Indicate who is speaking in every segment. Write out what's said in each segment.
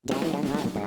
Speaker 1: Danganronpa.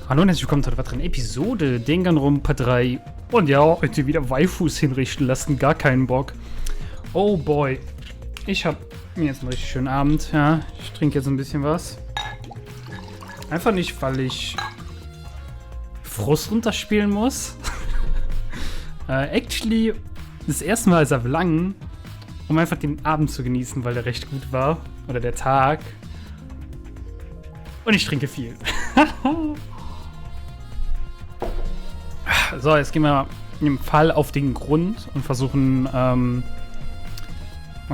Speaker 2: Hallo und herzlich willkommen zu einer weiteren Episode Danganronpa 3. Und ja, heute wieder Waifus hinrichten lassen, gar keinen Bock. Oh boy. Ich hab mir jetzt einen richtig schönen Abend, ja. Ich trinke jetzt ein bisschen was. Einfach nicht, weil ich Frust runterspielen muss. Actually, das erste Mal seit langem, um einfach den Abend zu genießen, weil der recht gut war. Oder der Tag. Und ich trinke viel. So, jetzt gehen wir im Fall auf den Grund und versuchen, mal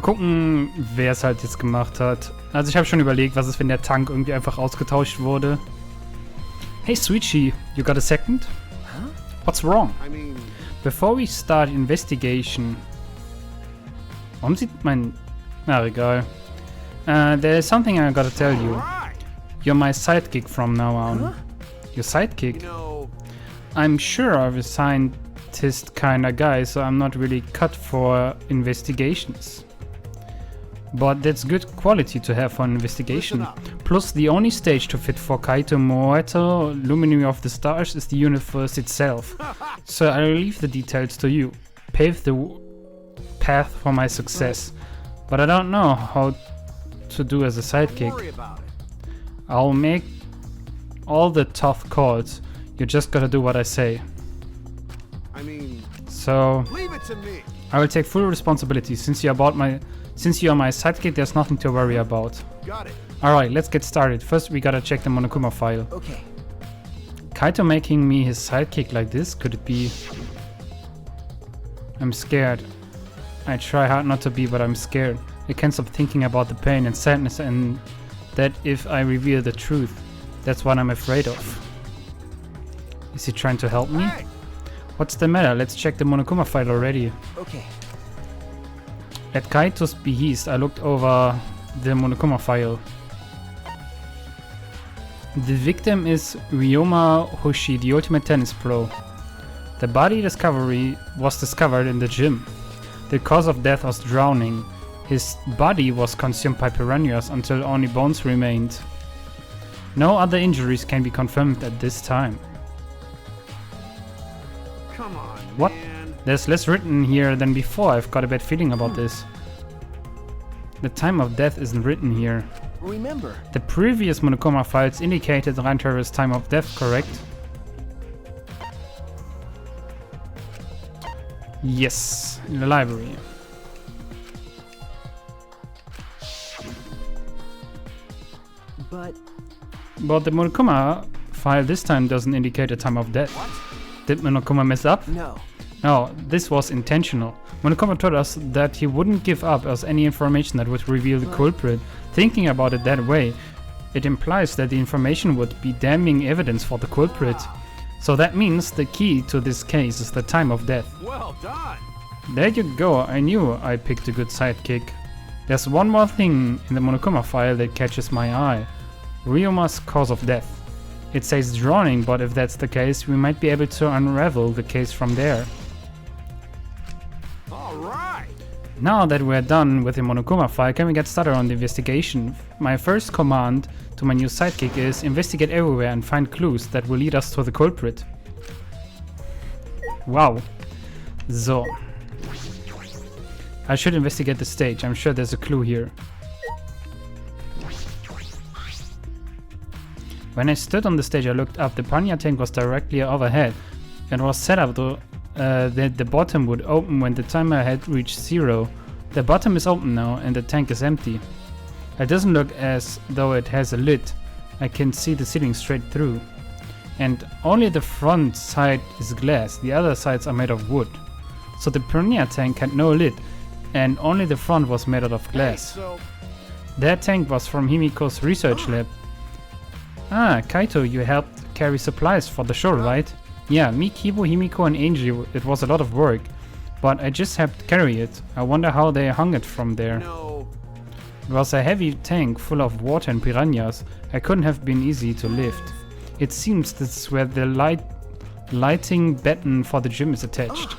Speaker 2: gucken, wer es halt jetzt gemacht hat. Also ich habe schon überlegt, was ist, wenn der Tank irgendwie einfach ausgetauscht wurde. Hey Sweetie, you got a second?
Speaker 3: Huh?
Speaker 2: What's wrong?
Speaker 3: I mean,
Speaker 2: Before we start investigation... Warum sieht mein... Na, egal. There is something I gotta tell you.
Speaker 3: right.
Speaker 2: You're my sidekick from now on.
Speaker 3: Huh?
Speaker 2: Your sidekick?
Speaker 3: You know,
Speaker 2: I'm sure I'm a scientist kinda guy, so I'm not really cut for investigations. But that's good quality to have for an investigation.
Speaker 3: Listen up.
Speaker 2: Plus, the only stage to fit for Kaito Moeto, Luminary of the Stars, is the universe itself. So I'll leave the details to you. Pave the path for my success. But I don't know how to do as a
Speaker 3: don't
Speaker 2: sidekick.
Speaker 3: worry about it.
Speaker 2: I'll make all the tough calls. You just gotta do what I say.
Speaker 3: I mean,
Speaker 2: So
Speaker 3: leave it to me.
Speaker 2: I will take full responsibility. Since you are my sidekick, there's nothing to worry about.
Speaker 3: Got it.
Speaker 2: Alright, let's get started. First we gotta check the Monokuma file.
Speaker 3: Okay.
Speaker 2: Kaito making me his sidekick like this? Could it be? I'm scared. I try hard not to be, but I'm scared. I can't stop thinking about the pain and sadness, and that if I reveal the truth, that's what I'm afraid of. Is he trying to help me?
Speaker 3: Hey.
Speaker 2: What's the matter? Let's check the Monokuma file already.
Speaker 3: Okay.
Speaker 2: At Kaito's behest, I looked over the Monokuma file. The victim is Ryoma Hoshi, the ultimate tennis pro. The body discovery was discovered in the gym. The cause of death was drowning. His body was consumed by piranhas until only bones remained. No other injuries can be confirmed at this time.
Speaker 3: Come on,
Speaker 2: What?
Speaker 3: man.
Speaker 2: There's less written here than before. I've got a bad feeling about this. The time of death isn't written here.
Speaker 3: Remember,
Speaker 2: The previous Monokuma files indicated Rantaro's time of death, correct? Yes, in the library.
Speaker 3: but
Speaker 2: But the Monokuma file this time doesn't indicate a time of death.
Speaker 3: what?
Speaker 2: Did Monokuma mess up?
Speaker 3: No.
Speaker 2: No, this was intentional. Monokuma told us that he wouldn't give up us any information that would reveal the culprit. Thinking about it that way, it implies that the information would be damning evidence for the culprit. So that means the key to this case is the time of death.
Speaker 3: Well done.
Speaker 2: There you go, I knew I picked a good sidekick. There's one more thing in the Monokuma file that catches my eye. Ryoma's cause of death. It says drowning, but if that's the case, we might be able to unravel the case from there.
Speaker 3: Alright.
Speaker 2: Now that we're done with the Monokuma file, can we get started on the investigation? My first command to my new sidekick is investigate everywhere and find clues that will lead us to the culprit. Wow. So. I should investigate the stage, I'm sure there's a clue here. When I stood on the stage I looked up, the piranha tank was directly overhead and was set up to, that the bottom would open when the timer had reached 0. The bottom is open now and the tank is empty. It doesn't look as though it has a lid. I can see the ceiling straight through. And only the front side is glass, the other sides are made of wood. So the piranha tank had no lid and only the front was made out of glass.
Speaker 3: Hey, so
Speaker 2: That tank was from Himiko's research lab. Ah, Kaito, you helped carry supplies for the show, right? Yeah, me, Kibo, Himiko and Angie, it was a lot of work. But I just helped carry it. I wonder how they hung it from there.
Speaker 3: no.
Speaker 2: It was a heavy tank full of water and piranhas. I couldn't have been easy to lift. It seems this is where the lighting button for the gym is attached.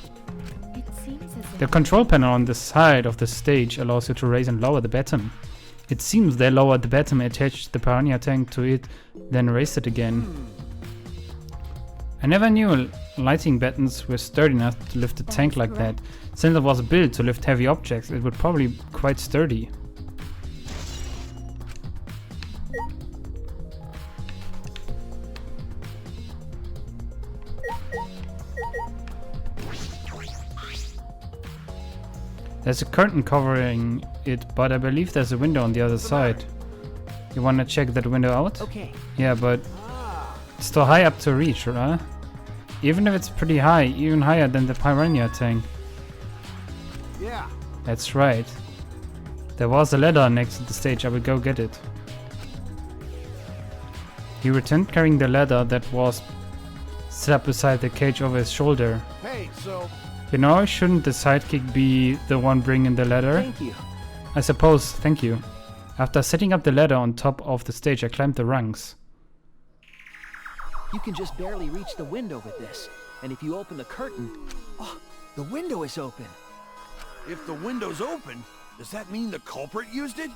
Speaker 1: It seems as if
Speaker 2: The control panel on the side of the stage allows you to raise and lower the button. It seems they lowered the bottom, attached the piranha tank to it, then raised it again. I never knew lighting buttons were sturdy enough to lift a tank like that. Since it was built to lift heavy objects, it would probably be quite sturdy. There's a curtain covering it, but I believe there's a window on the other side. You wanna check that window out?
Speaker 3: Okay.
Speaker 2: Yeah, but it's too high up to reach, right? Even if it's pretty high, even higher than the piranha tank.
Speaker 3: Yeah.
Speaker 2: That's right. There was a ladder next to the stage, I will go get it. He returned carrying the ladder that was set up beside the cage over his shoulder.
Speaker 3: Hey, so
Speaker 2: You know, shouldn't the sidekick be the one bringing the ladder?
Speaker 3: thank you.
Speaker 2: I suppose, thank you. After setting up the ladder on top of the stage, I climbed the rungs.
Speaker 4: You can just barely reach the window with this. And if you open the curtain, oh, the window is open.
Speaker 3: If the window's open, does that mean the culprit used it?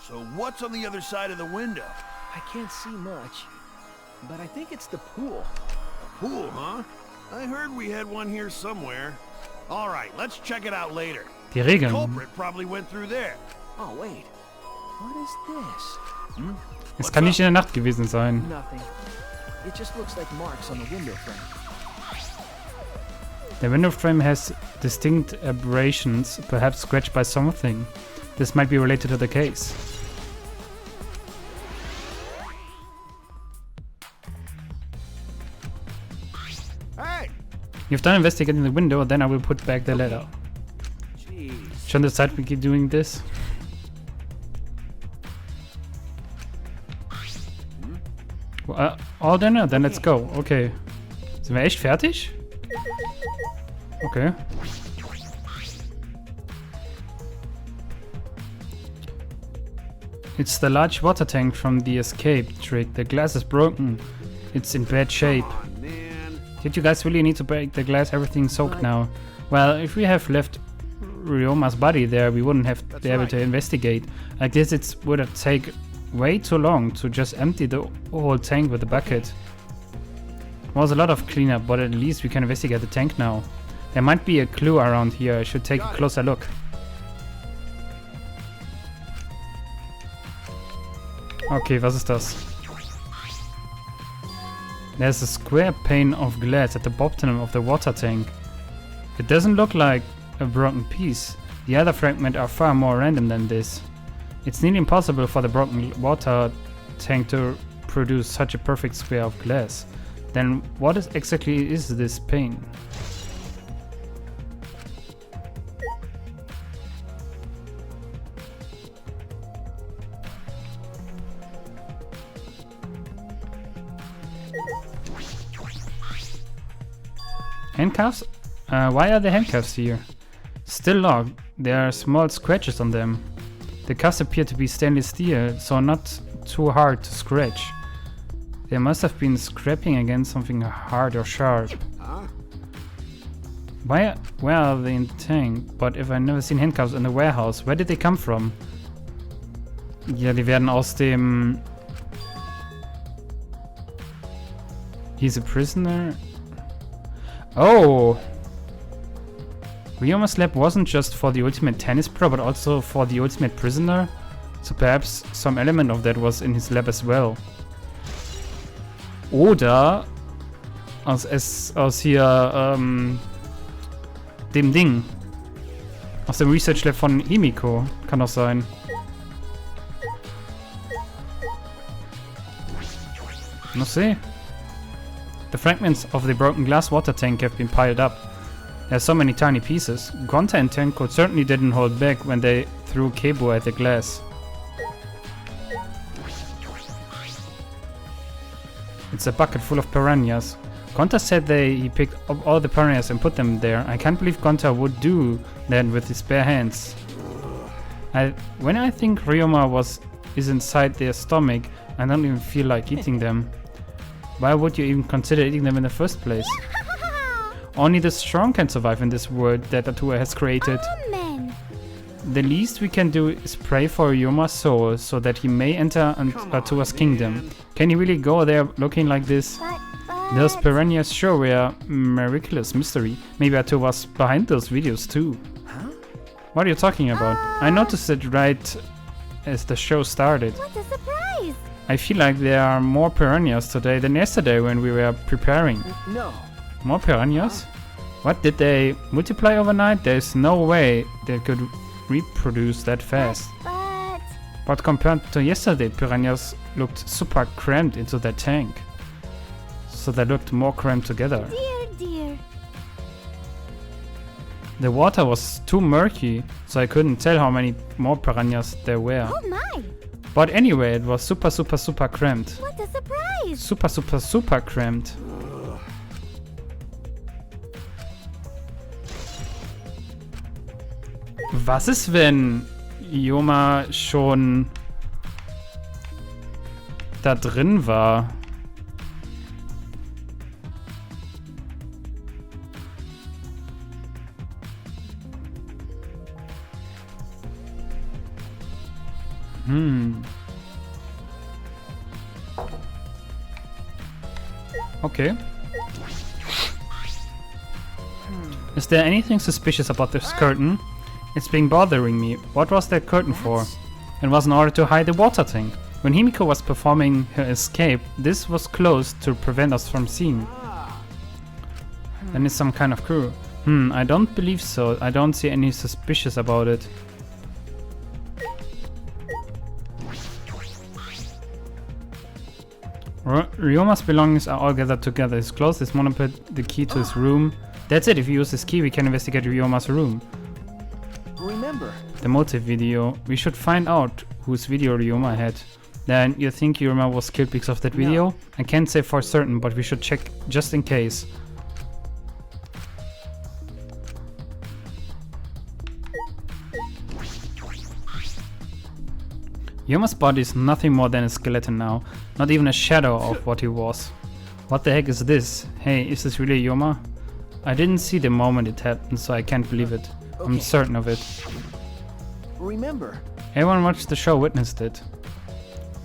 Speaker 3: So what's on the other side of the window?
Speaker 4: I can't see much, but I think it's the pool.
Speaker 3: A pool, huh? I heard we had one here somewhere. All right, let's check it out later.
Speaker 2: Die
Speaker 3: The
Speaker 2: Regeln.
Speaker 3: culprit probably went through there.
Speaker 4: Oh, wait. What is this?
Speaker 2: Es kann nicht in der Nacht gewesen sein.
Speaker 4: Nothing. It just looks like marks on the window frame.
Speaker 2: The window frame has distinct aberrations, perhaps scratched by something. This might be related to the case.
Speaker 3: Hey!
Speaker 2: You've done investigating the window, then I will put back the ladder.
Speaker 3: Jeez.
Speaker 2: Shouldn't the sidekick be doing this? All done? Then let's go. Okay. Sind wir echt fertig? Okay. It's the large water tank from the escape trick. The glass is broken. It's in bad shape.
Speaker 3: Aw, man.
Speaker 2: Did you guys really need to break the glass? Everything's soaked now. Well, if we have left Ryoma's body there, we wouldn't have
Speaker 3: That's
Speaker 2: been able
Speaker 3: right.
Speaker 2: to investigate. Like this, it would have taken way too long to just empty the whole tank with a bucket. It was a lot of cleanup, but at least we can investigate the tank now. There might be a clue around here. I should take
Speaker 3: Got
Speaker 2: a
Speaker 3: it.
Speaker 2: closer look. Okay, was ist das? There's a square pane of glass at the bottom of the water tank. It doesn't look like a broken piece. The other fragments are far more random than this. It's nearly impossible for the broken water tank to produce such a perfect square of glass. Then what exactly is this pain? Handcuffs? Why are the handcuffs here? Still locked. There are small scratches on them. The cuffs appear to be stainless steel, so not too hard to scratch. They must have been scraping against something hard or sharp. Where are they in the tank? But if I've never seen handcuffs in the warehouse, where did they come from? Ja, die werden aus dem... He's a prisoner? Oh! Ryoma's lab wasn't just for the ultimate tennis pro, but also for the ultimate prisoner? So perhaps some element of that was in his lab as well. Oder aus hier, dem Ding. Aus dem Research Lab von Himiko. Kann auch sein. No see. The fragments of the broken glass water tank have been piled up. There are so many tiny pieces. Gonta and Tenko certainly didn't hold back when they threw Keibo at the glass. It's a bucket full of piranhas. Gonta said he picked up all the piranhas and put them there. I can't believe Gonta would do that with his bare hands. When I think Ryoma is inside their stomach, I don't even feel like eating them. Why would you even consider eating them in the first place? Only the strong can survive in this world that Atua has created.
Speaker 1: Amen.
Speaker 2: The least we can do is pray for Ryoma's soul so that he may enter Atua's kingdom. Can he really go there looking like this?
Speaker 1: But...
Speaker 2: Those piranhas sure were a miraculous mystery. Maybe Atua was behind those videos too.
Speaker 4: Huh?
Speaker 2: What are you talking about? I noticed it right as the show started.
Speaker 1: What a surprise!
Speaker 2: I feel like there are more piranhas today than yesterday when we were preparing.
Speaker 4: No.
Speaker 2: More piranhas? What, did they multiply overnight? There's no way they could reproduce that fast. But compared to yesterday, piranhas looked super crammed into that tank. So they looked more crammed together.
Speaker 1: Dear, dear.
Speaker 2: The water was too murky, so I couldn't tell how many more piranhas there were.
Speaker 1: Oh my!
Speaker 2: But anyway, it was super crammed.
Speaker 1: What a surprise!
Speaker 2: Super crammed. Was ist, wenn Ryoma schon da drin war? Okay. Is there anything suspicious about this curtain? It's been bothering me. What was that curtain for? It was in order to hide the water tank. When Himiko was performing her escape, this was closed to prevent us from seeing. Then it's some kind of crew. I don't believe so. I don't see any suspicious about it. Ryoma's belongings are all gathered together. His clothes, his monopod, the key to his room. That's it. If we use this key, we can investigate Ryoma's room.
Speaker 4: Remember.
Speaker 2: The motive video. We should find out whose video Ryoma had. Then you think Ryoma was killed because of that video?
Speaker 4: No.
Speaker 2: I can't say for certain, but we should check just in case. Ryoma's body is nothing more than a skeleton now, not even a shadow of what he was. What the heck is this? Hey, is this really Ryoma? I didn't see the moment it happened, so I can't believe it. I'm certain of it.
Speaker 4: Remember.
Speaker 2: Everyone watched the show witnessed it.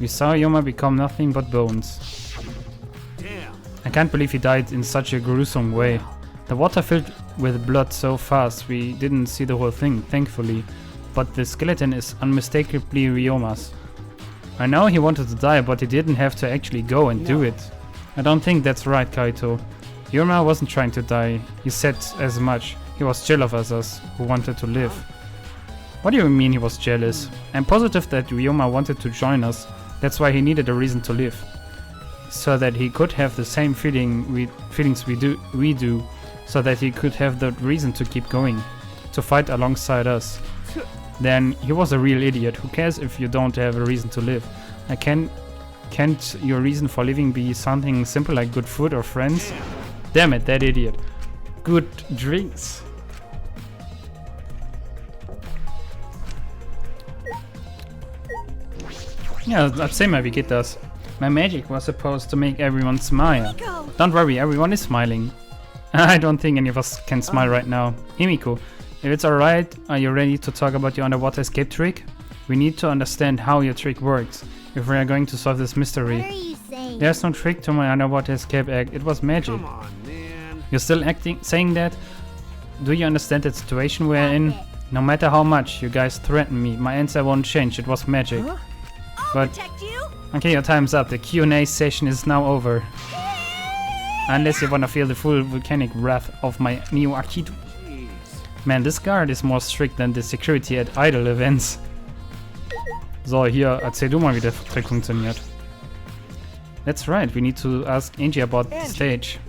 Speaker 2: We saw Ryoma become nothing but bones.
Speaker 3: Damn.
Speaker 2: I can't believe he died in such a gruesome way. The water filled with blood so fast we didn't see the whole thing, thankfully. But the skeleton is unmistakably Ryoma's. I know he wanted to die, but he didn't have to actually go and do it. I don't think that's right, Kaito. Ryoma wasn't trying to die. He said as much. He was jealous of us who wanted to live. What do you mean he was jealous? I'm positive that Ryoma wanted to join us. That's why he needed a reason to live. so that he could have the same feelings we do, so that he could have the reason to keep going, to fight alongside us. Then he was a real idiot. Who cares if you don't have a reason to live? Can't your reason for living be something simple like good food or friends? Damn it, that idiot. Good drinks. Ja, erzähl mal, wie geht das? My magic was supposed to make everyone smile. Don't worry, everyone is smiling. I don't think any of us can smile right now. Himiko, if it's alright, are you ready to talk about your underwater escape trick? We need to understand how your trick works, if we are going to solve this mystery.
Speaker 1: What are you saying?
Speaker 2: There's no trick to my underwater escape act, it was magic.
Speaker 3: Come on, man.
Speaker 2: You're still saying that? Do you understand the situation we're in? No matter how much you guys threaten me, my answer won't change, it was magic.
Speaker 4: Huh?
Speaker 2: But okay, your time's up. The Q&A session is now over. Unless you wanna feel the full volcanic wrath of my new Akido.
Speaker 3: Jeez.
Speaker 2: Man, this guard is more strict than the security at idle events. So, hier, erzähl du mal, wie der Trick funktioniert. That's right, we need to ask Angie about the stage.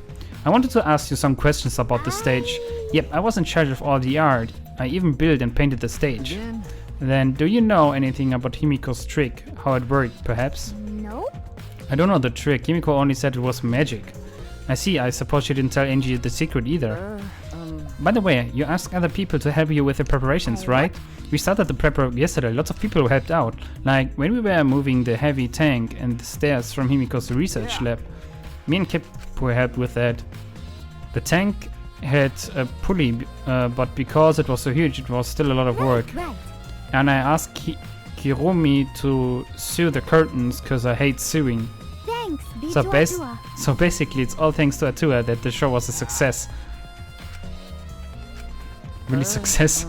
Speaker 2: I wanted to ask you some questions about the stage. Yep, I was in charge of all the art. I even built and painted the stage. Then, do you know anything about Himiko's trick? How it worked, perhaps?
Speaker 1: Nope.
Speaker 2: I don't know the trick. Himiko only said it was magic. I see. I suppose you didn't tell Angie the secret either. By the way, you asked other people to help you with the preparations, right? We started the prep work yesterday. Lots of people helped out. Like when we were moving the heavy tank and the stairs from Himiko's research lab. Me and Kippo helped with that. The tank had a pulley, but because it was so huge, it was still a lot of work.
Speaker 1: Right.
Speaker 2: And I asked Hiromi to sew the curtains because I hate sewing.
Speaker 1: Thanks,
Speaker 2: So basically it's all thanks to Atua that the show was a success. Really success.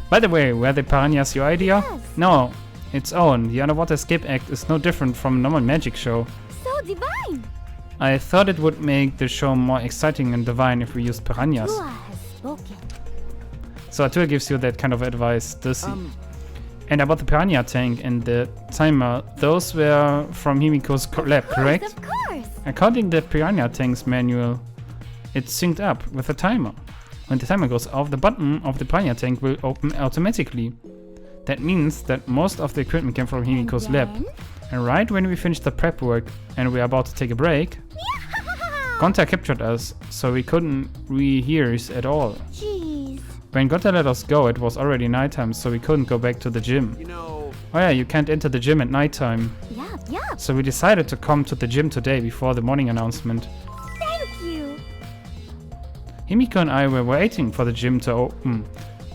Speaker 2: By the way, were the piranhas your idea?
Speaker 1: Yes.
Speaker 2: No, its own. The Underwater Escape Act is no different from a normal magic show.
Speaker 1: So divine.
Speaker 2: I thought it would make the show more exciting and divine if we used piranhas.
Speaker 1: Tua has spoken.
Speaker 2: So Atua gives you that kind of advice, does he? And about the piranha tank and the timer, those were from Himiko's lab, correct?
Speaker 1: Of course.
Speaker 2: According to the piranha tank's manual, it's synced up with a timer. When the timer goes off, the button of the piranha tank will open automatically. That means that most of the equipment came from Himiko's lab. And right when we finished the prep work and we were about to take a break, Gonta captured us, so we couldn't rehear at all.
Speaker 1: Jeez.
Speaker 2: When Gonta let us go, it was already nighttime, so we couldn't go back to the gym.
Speaker 3: You know,
Speaker 2: Oh yeah, you can't enter the gym at nighttime.
Speaker 1: Yup.
Speaker 2: So we decided to come to the gym today before the morning announcement.
Speaker 1: Thank you.
Speaker 2: Himiko and I were waiting for the gym to open.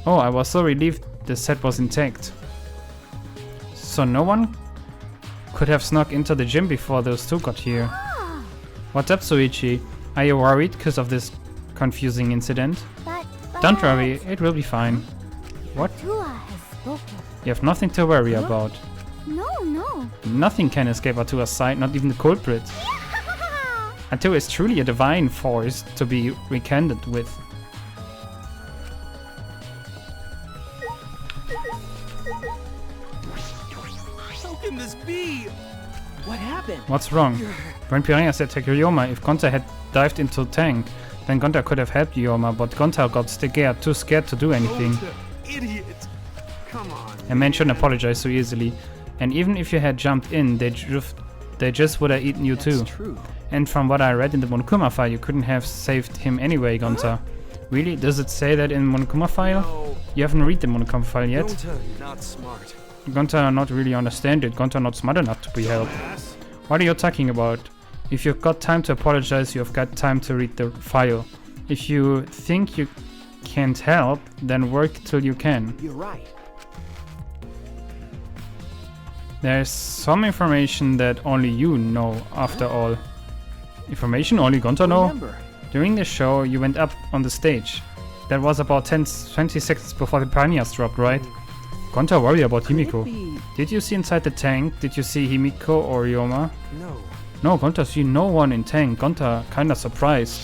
Speaker 2: Oh, I was so relieved the set was intact. So no one could have snuck into the gym before those two got here. What's up, Suichi? Are you worried because of this confusing incident?
Speaker 1: But
Speaker 2: Don't worry, it will be fine. What?
Speaker 1: Tua has spoken.
Speaker 2: You have nothing to worry about.
Speaker 1: No.
Speaker 2: Nothing can escape Atua's sight, not even the culprit. Atua is truly a divine force to be reckoned with.
Speaker 3: how can this be?
Speaker 4: What happened?
Speaker 2: What's wrong? When Piranha said take Ryoma, if Gonta had dived into the tank, then Gonta could have helped Ryoma, but Gonta got scared, too scared to do anything.
Speaker 3: Idiot. Come on.
Speaker 2: A man shouldn't apologize so easily. And even if you had jumped in, they just would have eaten you too.
Speaker 4: That's true.
Speaker 2: And from what I read in the Monokuma file, you couldn't have saved him anyway, Gonta. Really? Does it say that in the Monokuma file?
Speaker 3: No,
Speaker 2: You haven't read the Monokuma file yet?
Speaker 3: you're not smart.
Speaker 2: Gonta not really understand it. Gonta not smart enough to be helped.
Speaker 3: Ass.
Speaker 2: What are you talking about? If you've got time to apologize, you've got time to read the file. If you think you can't help, then work till you can.
Speaker 4: You're right.
Speaker 2: There's some information that only you know, after all. Information only Gonta know?
Speaker 4: Remember,
Speaker 2: During the show, you went up on the stage. That was about 20 seconds before the piranhas dropped, right? Gonta worried about
Speaker 4: could it
Speaker 2: Himiko.
Speaker 4: be-
Speaker 2: Did you see inside the tank? Did you see Himiko or Ryoma?
Speaker 3: No.
Speaker 2: No, Gonta see no one in tank. Gonta kinda surprised.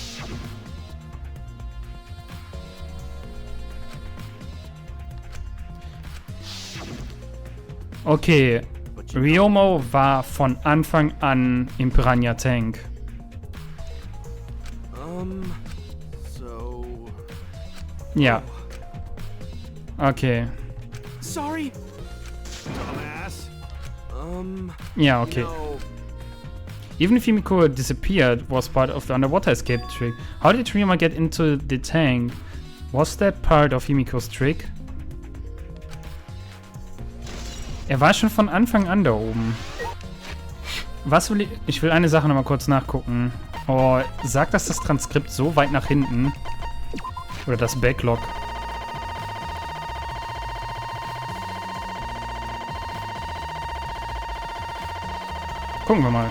Speaker 2: Okay,
Speaker 3: But
Speaker 2: Ryoma war von Anfang an im Piranha Tank.
Speaker 3: So...
Speaker 2: Ja. Okay.
Speaker 4: Sorry.
Speaker 3: Dumbass.
Speaker 2: Ja, okay.
Speaker 3: No.
Speaker 2: Even if Himiko disappeared, was part of the underwater escape trick. How did Ryoma get into the tank? Was that part of Himiko's trick? Er war schon von Anfang an da oben. Was will ich? Ich will eine Sache nochmal kurz nachgucken. Oh, sagt das Transkript so weit nach hinten? Oder das Backlog? Gucken wir mal.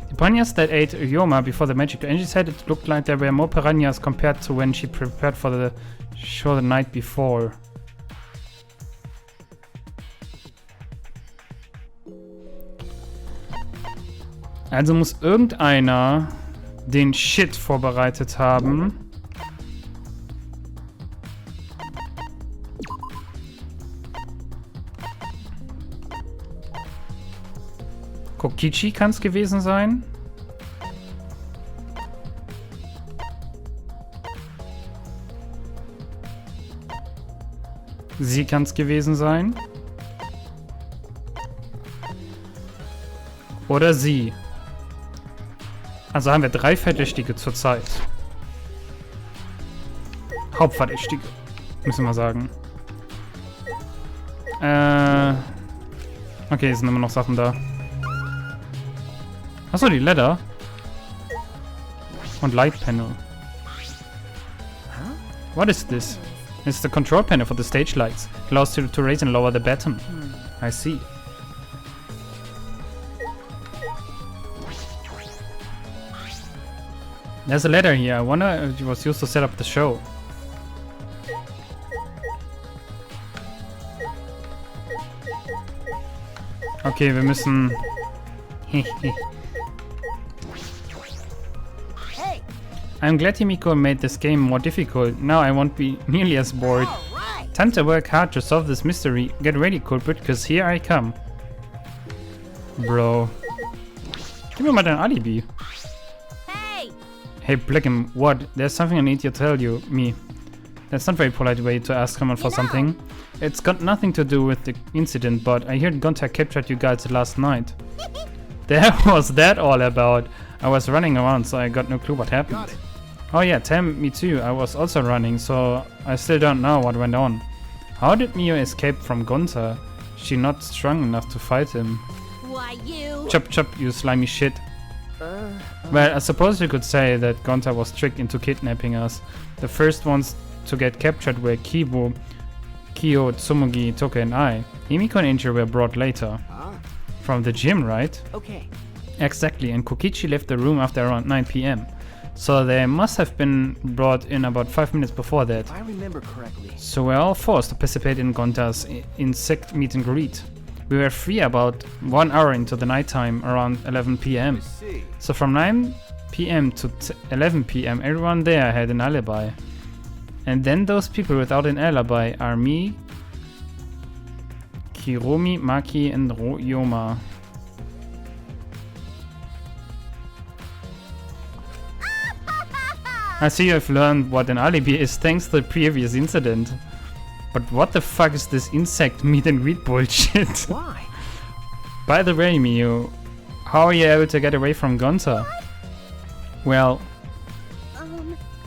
Speaker 2: The piranhas that ate Ryoma before the magic. Angie said it looked like there were more piranhas compared to when she prepared for the show the night before. Also muss irgendeiner den Shit vorbereitet haben. Kokichi kann es gewesen sein. Sie kann es gewesen sein. Oder sie. Also haben wir 3 Verdächtige zurzeit. Hauptverdächtige, müssen wir sagen. Okay, es sind immer noch Sachen da. Achso, die Ladder. Und Light Panel. What is this? It's the control panel for the stage lights. Allows you to raise and lower the button. I see. There's a ladder here. I wonder if it was used to set up the show. Okay, wir müssen... I'm glad Himiko made this game more difficult. Now I won't be nearly as bored. Time to work hard to solve this mystery. Get ready, culprit, because here I come. Bro. Gib mir mal dein Alibi. Hey, Blackham, what? There's something I need to tell me. That's not a very polite way to ask someone for something. It's got nothing to do with the incident, but I heard Gonta captured you guys last night. That was that all about. I was running around, so I got no clue what happened. Oh yeah, me too. I was also running, so I still don't know what went on. How did Mio escape from Gonta? She not strong enough to fight him.
Speaker 1: Why you?
Speaker 2: Chop chop, you slimy shit. Well, I suppose you could say that Gonta was tricked into kidnapping us. The first ones to get captured were Kibo, Kyo, Tsumugi, Toka and I. Himiko and Angel were brought later. From the gym, right?
Speaker 4: Okay.
Speaker 2: Exactly, and Kokichi left the room after around 9 PM. So they must have been brought in about 5 minutes before that.
Speaker 4: If I remember correctly.
Speaker 2: So we're all forced to participate in Gonta's insect meet and greet. We were free about 1 hour into the nighttime, around 11 PM. So from 9 PM to 11 PM, everyone there had an alibi. And then those people without an alibi are me, Kiromi, Maki, and Ryoma. I see you've learned what an alibi is thanks to the previous incident. But what the fuck is this insect meet and greet bullshit?
Speaker 4: Why?
Speaker 2: By the way, Miyu, how are you able to get away from Gonta? Well,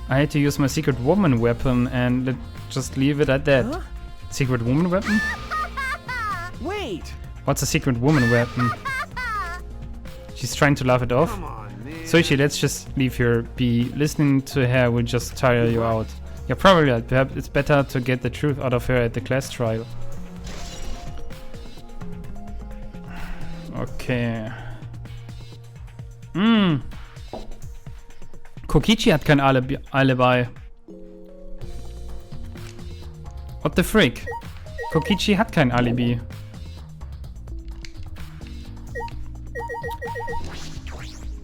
Speaker 2: I had to use my secret woman weapon and let's just leave it at that.
Speaker 4: Huh?
Speaker 2: Secret woman weapon?
Speaker 4: Wait!
Speaker 2: What's a secret woman weapon? She's trying to laugh it off.
Speaker 3: Come on, man.
Speaker 2: Soichi, let's just leave her be. Listening to her will just tire you out. Yeah, probably right. Perhaps it's better to get the truth out of her at the class trial. Okay. Kokichi hat kein Alibi. What the frick? Kokichi hat kein Alibi.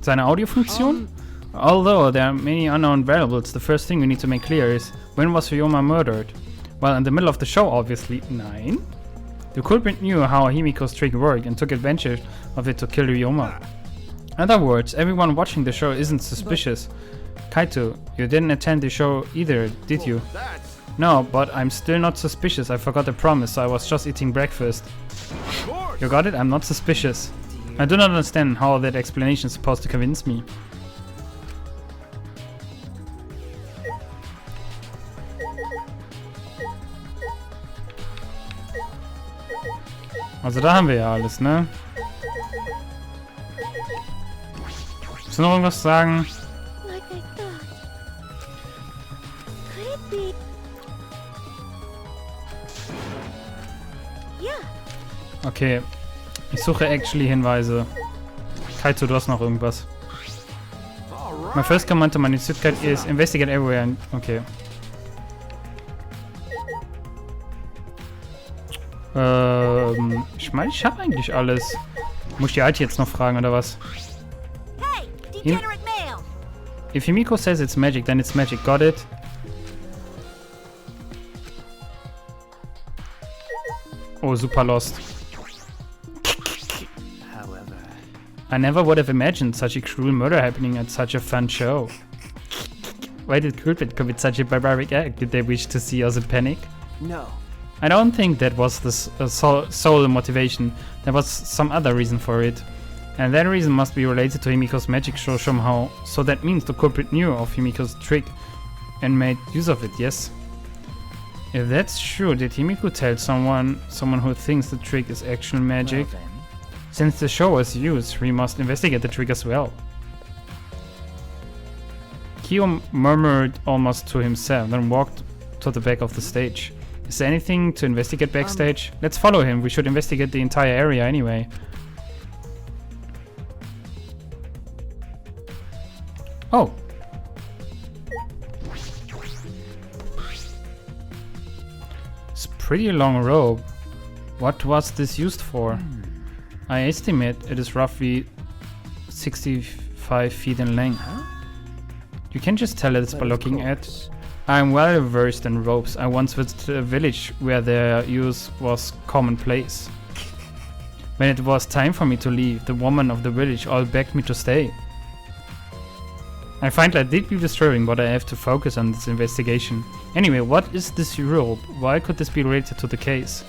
Speaker 2: Seine Audiofunktion? Although there are many unknown variables, the first thing we need to make clear is, when was Ryoma murdered? Well, in the middle of the show, obviously. 9? The culprit knew how Himiko's trick worked and took advantage of it to kill Ryoma. In other words, everyone watching the show isn't suspicious. Kaito, you didn't attend the show either, did you?
Speaker 3: That's...
Speaker 2: No, but I'm still not suspicious. I forgot the promise. I was just eating breakfast.
Speaker 3: Of course.
Speaker 2: You got it? I'm not suspicious. I do not understand how that explanation is supposed to convince me. Also da haben wir ja alles, ne? Willst du noch irgendwas sagen?
Speaker 1: Like I thought. Could it be? Yeah.
Speaker 2: Okay. Ich suche actually Hinweise. Kaito, du hast noch irgendwas.
Speaker 3: All
Speaker 2: My
Speaker 3: right.
Speaker 2: first command to my new suit guide is investigate everywhere. And okay. Ich meine, ich habe eigentlich alles. Muss ich die Alte jetzt noch fragen, oder was?
Speaker 1: Hey, degenerate male.
Speaker 2: If Himiko says it's magic, then it's magic. Got it? Oh, super lost.
Speaker 4: However,
Speaker 2: I never would have imagined such a cruel murder happening at such a fun show. Why did Culprit commit such a barbaric act? Did they wish to see us in panic?
Speaker 4: no.
Speaker 2: I don't think that was the sole motivation. There was some other reason for it. And that reason must be related to Himiko's magic show somehow. So that means the culprit knew of Himiko's trick and made use of it, yes? If that's true, did Himiko tell someone who thinks the trick is actual magic?
Speaker 4: Well, then.
Speaker 2: Since the show was used, we must investigate the trick as well. Kyo murmured almost to himself, then walked to the back of the stage. Is there anything to investigate backstage? Let's follow him. We should investigate the entire area anyway. Oh. It's a pretty long rope. What was this used for? I estimate it is roughly 65 feet in length. You can just tell it's by looking at. I'm well versed in ropes. I once visited a village where their use was commonplace. When it was time for me to leave, the woman of the village all begged me to stay. I find that deeply disturbing, but I have to focus on this investigation. Anyway, what is this rope? Why could this be related to the case?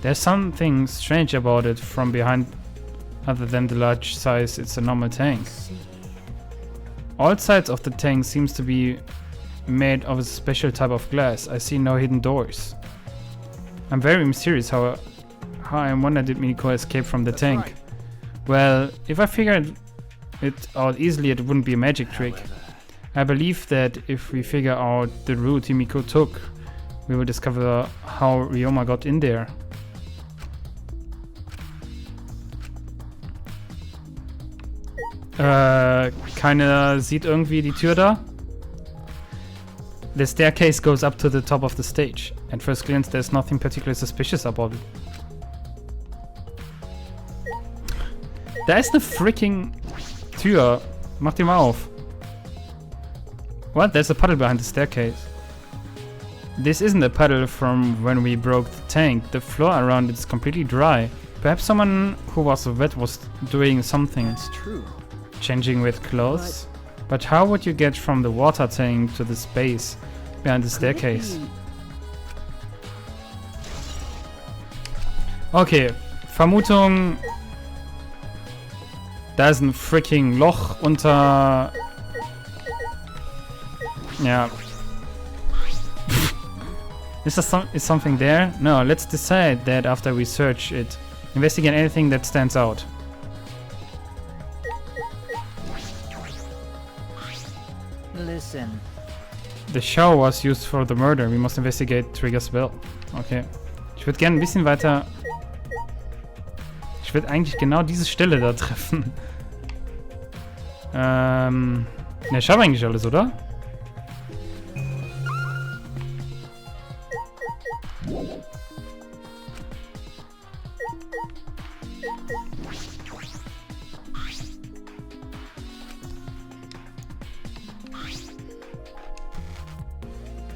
Speaker 2: There's something strange about it from behind, other than the large size. It's a normal tank. All sides of the tank seems to be made of a special type of glass. I see no hidden doors. I'm very mysterious how I wonder did Minako escape from the tank.
Speaker 3: right.
Speaker 2: Well, if I figured it out easily, it wouldn't be a magic trick. I believe that if we figure out the route Himiko took, we will discover how Ryoma got in there. Keiner sieht irgendwie die Tür da. The staircase goes up to the top of the stage. At first glance, there's nothing particularly suspicious about it. Da ist eine freaking Tür. Mach die mal auf. What? There's a puddle behind the staircase. This isn't a puddle from when we broke the tank. The floor around it is completely dry. Perhaps someone who was wet was doing something.
Speaker 4: That's true.
Speaker 2: Changing with clothes? But how would you get from the water tank to the space behind the staircase? Okay, Vermutung. Da ist ein freaking Loch unter. Ja. Is something there? No, let's decide that after we search it. Investigate anything that stands out.
Speaker 4: Listen.
Speaker 2: The show was used for the murder. We must investigate Trigger's will. Okay. Ich würde gerne ein bisschen weiter. Ich würde eigentlich genau diese Stelle da treffen. Ne, ich habe eigentlich alles, oder?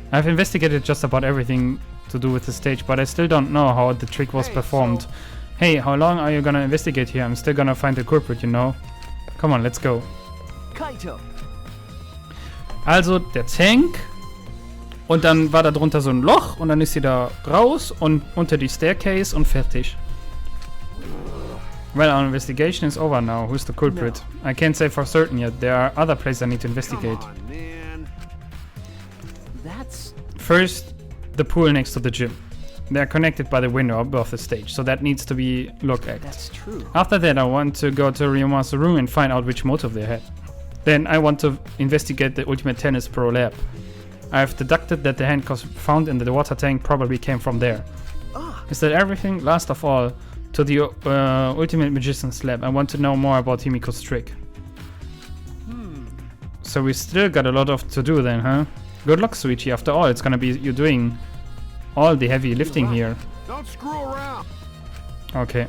Speaker 2: I've investigated just about everything to do with the stage, but I still don't know how the trick was performed. Hey, how long are you gonna investigate here? I'm still gonna find the culprit, you know? Come on, let's go.
Speaker 4: Kaito.
Speaker 2: Also, der Tank. Und dann war da drunter so ein Loch und dann ist sie da raus und unter die Staircase und fertig. Well, our investigation is over now. Who's the culprit? I can't say for certain yet. There are other places I need to investigate.
Speaker 3: Come on, man.
Speaker 4: That's...
Speaker 2: First, the pool next to the gym. They are connected by the window above the stage, so that needs to be looked at.
Speaker 4: That's true.
Speaker 2: After that, I want to go to Ryoma's room and find out which motive they had. Then I want to investigate the Ultimate Tennis Pro lab. I've deducted that the handcuffs found in the water tank probably came from there.
Speaker 4: Ah,
Speaker 2: Is that everything? Last of all, to the Ultimate Magician's lab. I want to know more about Himiko's trick. So we still got a lot of to do then, huh? Good luck, Suichi. After all, it's gonna be you doing all the heavy lifting here.
Speaker 3: Don't screw around.
Speaker 2: Okay.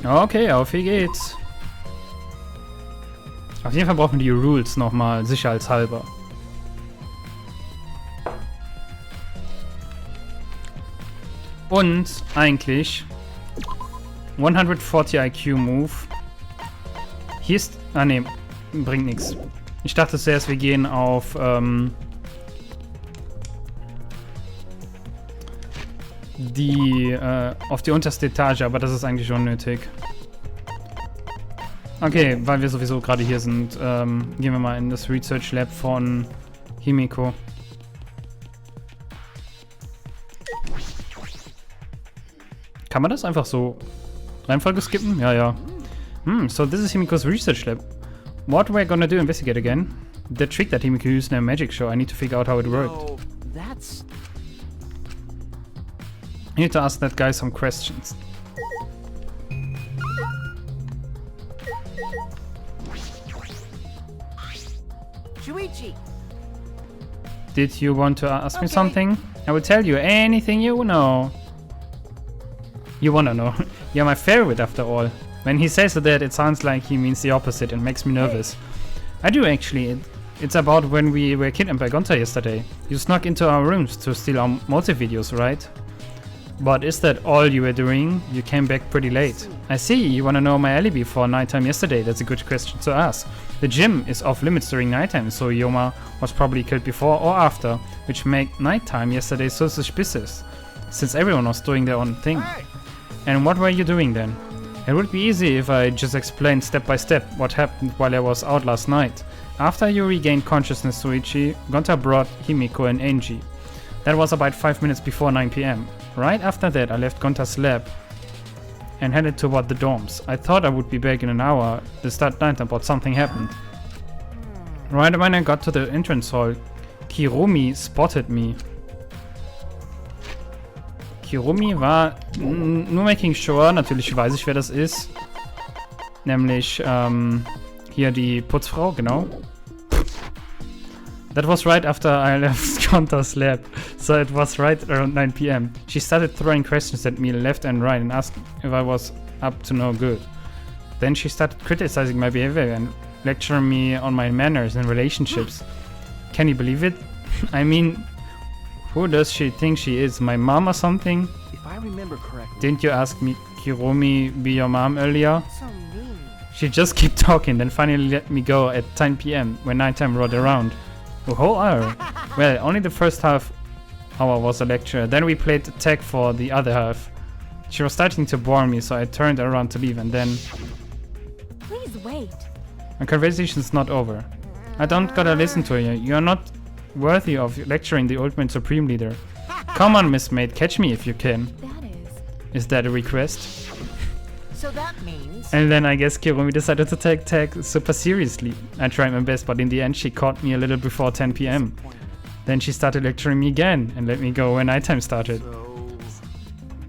Speaker 2: Okay, auf wie geht's. Auf jeden Fall brauchen wir die Rules nochmal, sicherheitshalber. Und eigentlich 140 IQ Move. Hier ist... Ah ne, bringt nichts. Ich dachte zuerst, wir gehen auf... auf die unterste Etage, aber das ist eigentlich unnötig. Okay, weil wir sowieso gerade hier sind, gehen wir mal in das Research Lab von Himiko. Kann man das einfach so Reihenfolge skippen? Ja, ja. So this is Himiko's research lab. What we're gonna do, investigate again? The trick that Himiko used in a magic show. I need to figure out how it worked.
Speaker 4: oh, that's...
Speaker 2: I need to ask that guy some questions.
Speaker 1: Shuichi.
Speaker 2: Did you want to ask me
Speaker 1: Okay.
Speaker 2: something? I will tell you anything you know. You wanna know? You're my favorite after all. When he says that, it sounds like he means the opposite and makes me nervous. I do actually. It's about when we were kidnapped by Gonta yesterday. You snuck into our rooms to steal our multi-videos, right? But is that all you were doing? You came back pretty late. I see, you wanna know my alibi for nighttime yesterday. That's a good question to ask. The gym is off limits during nighttime, so Ryoma was probably killed before or after, which make nighttime yesterday so suspicious, since everyone was doing their own thing.
Speaker 3: Hey,
Speaker 2: And what were you doing then? It would be easy if I just explained step by step what happened while I was out last night. After you regained consciousness, Suichi, Gonta brought Himiko and Angie. That was about 5 minutes before 9 PM. Right after that, I left Gonta's lab and headed toward the dorms. I thought I would be back in an hour to start night, but something happened. Right when I got to the entrance hall, Kirumi spotted me. Kirumi war nur making sure, natürlich weiß ich, wer das ist. Nämlich hier die Putzfrau, genau. That was right after I left Gonta's lab, so it was right around 9 PM. She started throwing questions at me left and right and asked if I was up to no good. Then she started criticizing my behavior and lecturing me on my manners and relationships. Can you believe it? I mean, who does she think she is? My mom or something?
Speaker 4: If I remember correctly...
Speaker 2: Didn't you ask me Kirumi be your mom earlier?
Speaker 1: So mean.
Speaker 2: She just kept talking, then finally let me go at 10 PM when nighttime rolled around. A whole hour? Well, only the first half hour was a lecture, then we played tag for the other half. She was starting to bore me, so I turned around to leave and then...
Speaker 1: Please wait.
Speaker 2: My conversation's not over. I don't gotta listen to you. You're not worthy of lecturing the Ultimate Supreme Leader. Come on, Miss Maid, catch me if you can.
Speaker 1: That is.
Speaker 2: Is that a request?
Speaker 1: So that means.
Speaker 2: And then I guess Kirumi decided to take tag super seriously. I tried my best, but in the end she caught me a little before 10 PM. Then she started lecturing me again and let me go when nighttime started.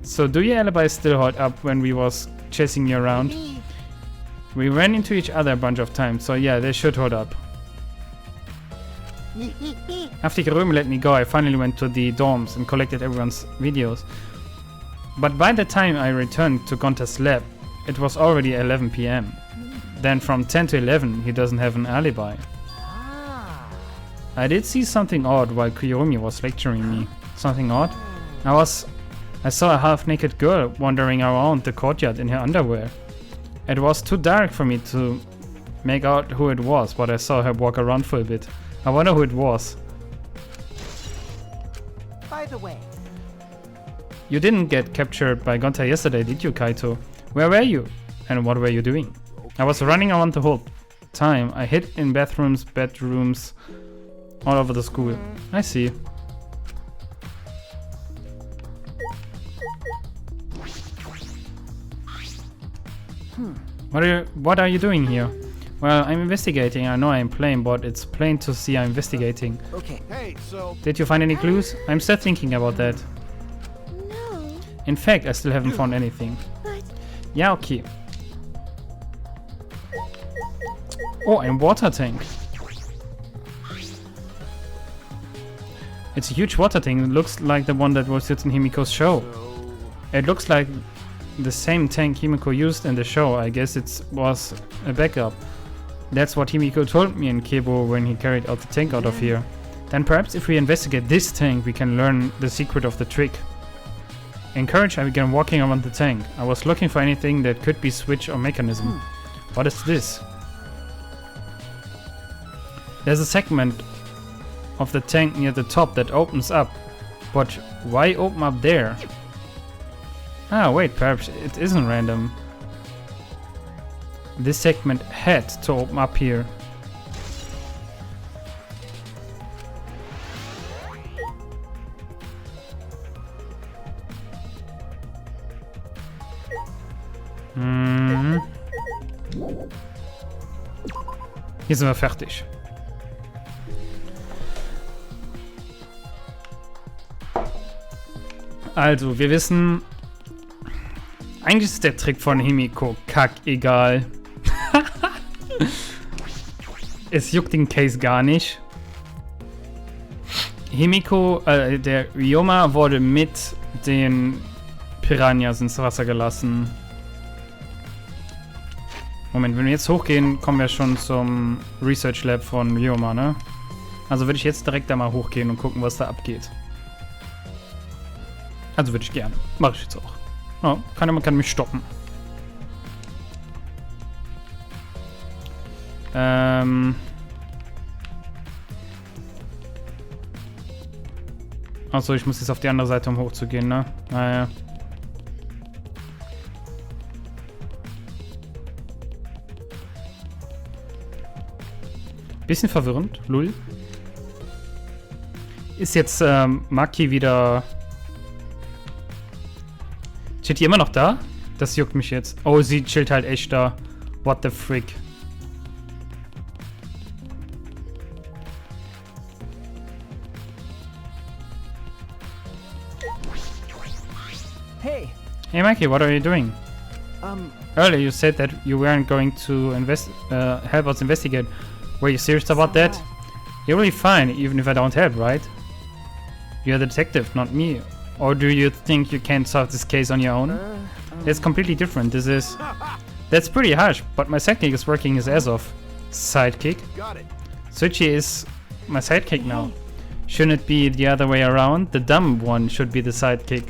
Speaker 2: So do your alibi still hold up when we was chasing you around?
Speaker 1: Maybe
Speaker 2: We ran into each other a bunch of times, so yeah, they should hold up. After Ryoma let me go, I finally went to the dorms and collected everyone's videos. But by the time I returned to Gonta's lab, it was already 11 PM. Then from 10 to 11, he doesn't have an alibi. I did see something odd while Kiyomi was lecturing me. Something odd? I saw a half-naked girl wandering around the courtyard in her underwear. It was too dark for me to make out who it was, but I saw her walk around for a bit. I wonder who it was.
Speaker 1: By the way,
Speaker 2: You didn't get captured by Gonta yesterday, did you, Kaito? Where were you? And what were you doing? I was running around the whole time. I hid in bedrooms, all over the school. I see. What are you doing here? Well, I'm investigating. I know I'm playing, but it's plain to see I'm investigating.
Speaker 4: Okay.
Speaker 3: Hey, so
Speaker 2: Did you find any clues? I'm still thinking about that.
Speaker 5: No,
Speaker 2: In fact, I still haven't found anything.
Speaker 5: but
Speaker 2: Yeah, okay. Oh, ein water tank. It's a huge water tank. It looks like the one that was used in Himiko's show. It looks like the same tank Himiko used in the show. I guess it was a backup. That's what Himiko told me in Kebo when he carried out the tank out of here. Then perhaps if we investigate this tank, we can learn the secret of the trick. Encouraged, I began walking around the tank. I was looking for anything that could be switch or mechanism. What is this? There's a segment of the tank near the top that opens up. But why open up there? Ah, wait, perhaps it isn't random. This segment had to open up here. Hier sind wir fertig. Also, wir wissen, eigentlich ist der Trick von Himiko kackegal. Es juckt den Case gar nicht. Himiko, der Ryoma wurde mit den Piranhas ins Wasser gelassen. Moment, wenn wir jetzt hochgehen, kommen wir schon zum Research Lab von Ryoma, ne? Also würde ich jetzt direkt da mal hochgehen und gucken, was da abgeht. Also würde ich gerne. Mache ich jetzt auch. Oh, man kann mich stoppen. Achso, ich muss jetzt auf die andere Seite, um hochzugehen, ne? Naja. Bisschen verwirrend, lull. Ist jetzt Maki wieder... Chillt die immer noch da? Das juckt mich jetzt. Oh, sie chillt halt echt da. What the frick?
Speaker 4: Hey.
Speaker 2: Hey Maki, what are you doing? Earlier you said that you weren't going to help us investigate. Were you serious about that? You're really fine, even if I don't help, right? You're the detective, not me. Or do you think you can solve this case on your own? It's completely different. That's pretty harsh, but my sidekick is working his ass off. Sidekick?
Speaker 3: got it.
Speaker 2: Suchi is my sidekick now. Shouldn't it be the other way around? The dumb one should be the sidekick.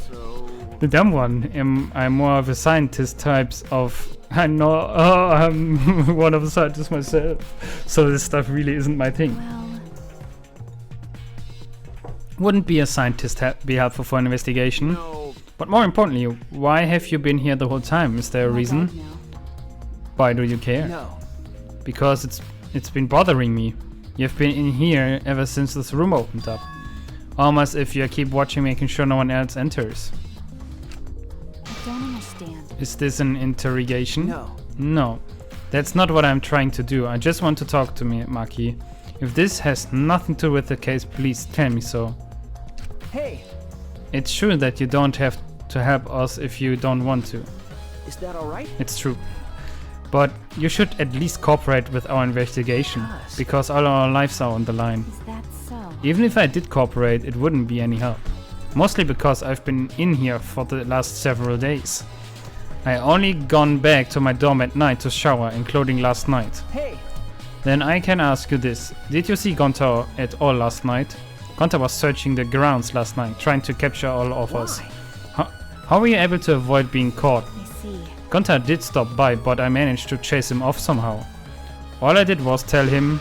Speaker 3: So
Speaker 2: The dumb one. I'm more of a scientist types of... I'm one of the scientists myself. So this stuff really isn't my thing.
Speaker 5: well,
Speaker 2: Wouldn't be a scientist be helpful for an investigation?
Speaker 3: no,
Speaker 2: But more importantly, why have you been here the whole time? Is there a
Speaker 5: my
Speaker 2: reason?
Speaker 5: bad now.
Speaker 2: Why do you care?
Speaker 4: No.
Speaker 2: Because it's been bothering me. You've been in here ever since this room opened up. Almost if you keep watching, making sure no one else enters.
Speaker 5: I don't understand.
Speaker 2: Is this an interrogation?
Speaker 4: No.
Speaker 2: No. That's not what I'm trying to do. I just want to talk to me, Maki. If this has nothing to do with the case, please tell me so.
Speaker 4: Hey.
Speaker 2: It's true that you don't have to help us if you don't want to.
Speaker 4: Is that all right?
Speaker 2: It's true. But you should at least cooperate with our investigation,
Speaker 4: Yes.
Speaker 2: because all our lives are on the line.
Speaker 5: Is that so?
Speaker 2: Even if I did cooperate, it wouldn't be any help. Mostly because I've been in here for the last several days. I only gone back to my dorm at night to shower, including last night.
Speaker 4: Hey,
Speaker 2: Then I can ask you this. Did you see Gunther at all last night? Gunther was searching the grounds last night, trying to capture all of us.
Speaker 4: why?
Speaker 2: How were you able to avoid being caught?
Speaker 5: I see.
Speaker 2: Gunther did stop by, but I managed to chase him off somehow. All I did was tell him,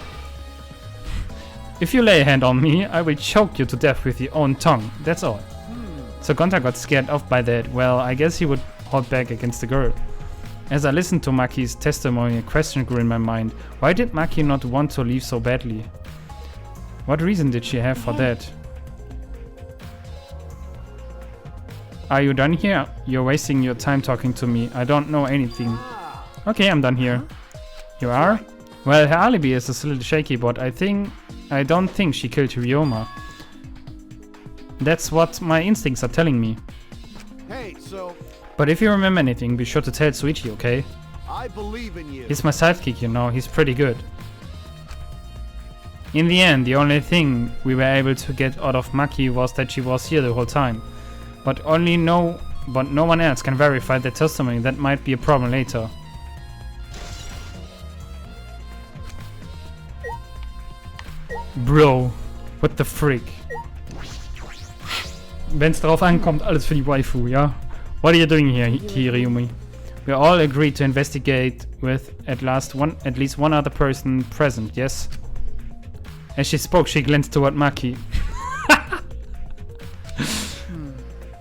Speaker 2: if you lay a hand on me, I will choke you to death with your own tongue. That's all. So Gunther got scared off by that. Well, I guess he would hold back against the girl. As I listened to Maki's testimony, a question grew in my mind. Why did Maki not want to leave so badly? What reason did she have for that? Are you done here? You're wasting your time talking to me. I don't know anything. Okay, I'm done here. You are? Well, her alibi is a little shaky, but I don't think she killed Ryoma. That's what my instincts are telling me.
Speaker 3: Hey, so
Speaker 2: But if you remember anything, be sure to tell Suichi, okay?
Speaker 3: I believe in you.
Speaker 2: He's my sidekick, you know, he's pretty good. In the end, the only thing we were able to get out of Maki was that she was here the whole time. But no one else can verify the testimony. That might be a problem later. Bro, what the frick? Wenn's drauf ankommt, alles für die Waifu, ja? What are you doing here, Kiriyumi? We all agreed to investigate with at least one other person present, yes? As she spoke, she glanced toward Maki.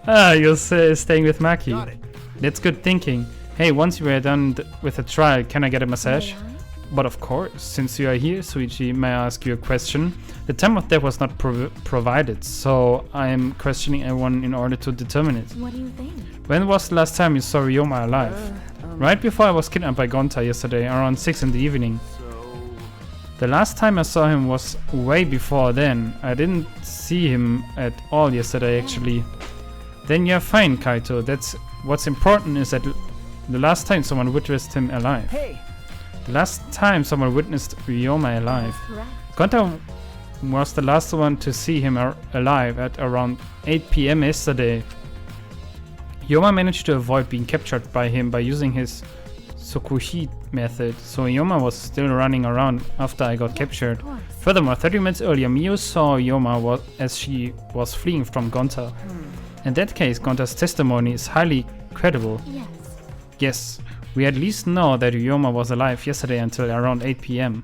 Speaker 2: You're staying with Maki.
Speaker 3: Got it.
Speaker 2: That's good thinking. Hey, once you are done with the trial, can I get a massage?
Speaker 5: May I?
Speaker 2: But of course, since you are here, Suichi, may I ask you a question? The time of death was not provided, so I am questioning everyone in order to determine it.
Speaker 5: What do you think?
Speaker 2: When was the last time you saw Ryoma alive? Right before I was kidnapped by Gonta yesterday, around 6 in the evening.
Speaker 3: So
Speaker 2: The last time I saw him was way before then. I didn't see him at all yesterday, actually. Then you're fine, Kaito. That's what's important is that the last time someone witnessed him alive.
Speaker 4: hey,
Speaker 2: The last time someone witnessed Ryoma alive.
Speaker 5: Correct.
Speaker 2: Gonta was the last one to see him alive at around 8 PM yesterday. Ryoma managed to avoid being captured by him by using his Sokushi method, so Ryoma was still running around after I got captured.
Speaker 5: Of course.
Speaker 2: Furthermore, 30 minutes earlier, Mio saw Ryoma as she was fleeing from Gonta. In that case, Gonta's testimony is highly credible.
Speaker 5: Yes.
Speaker 2: Yes, we at least know that Ryoma was alive yesterday until around 8 PM.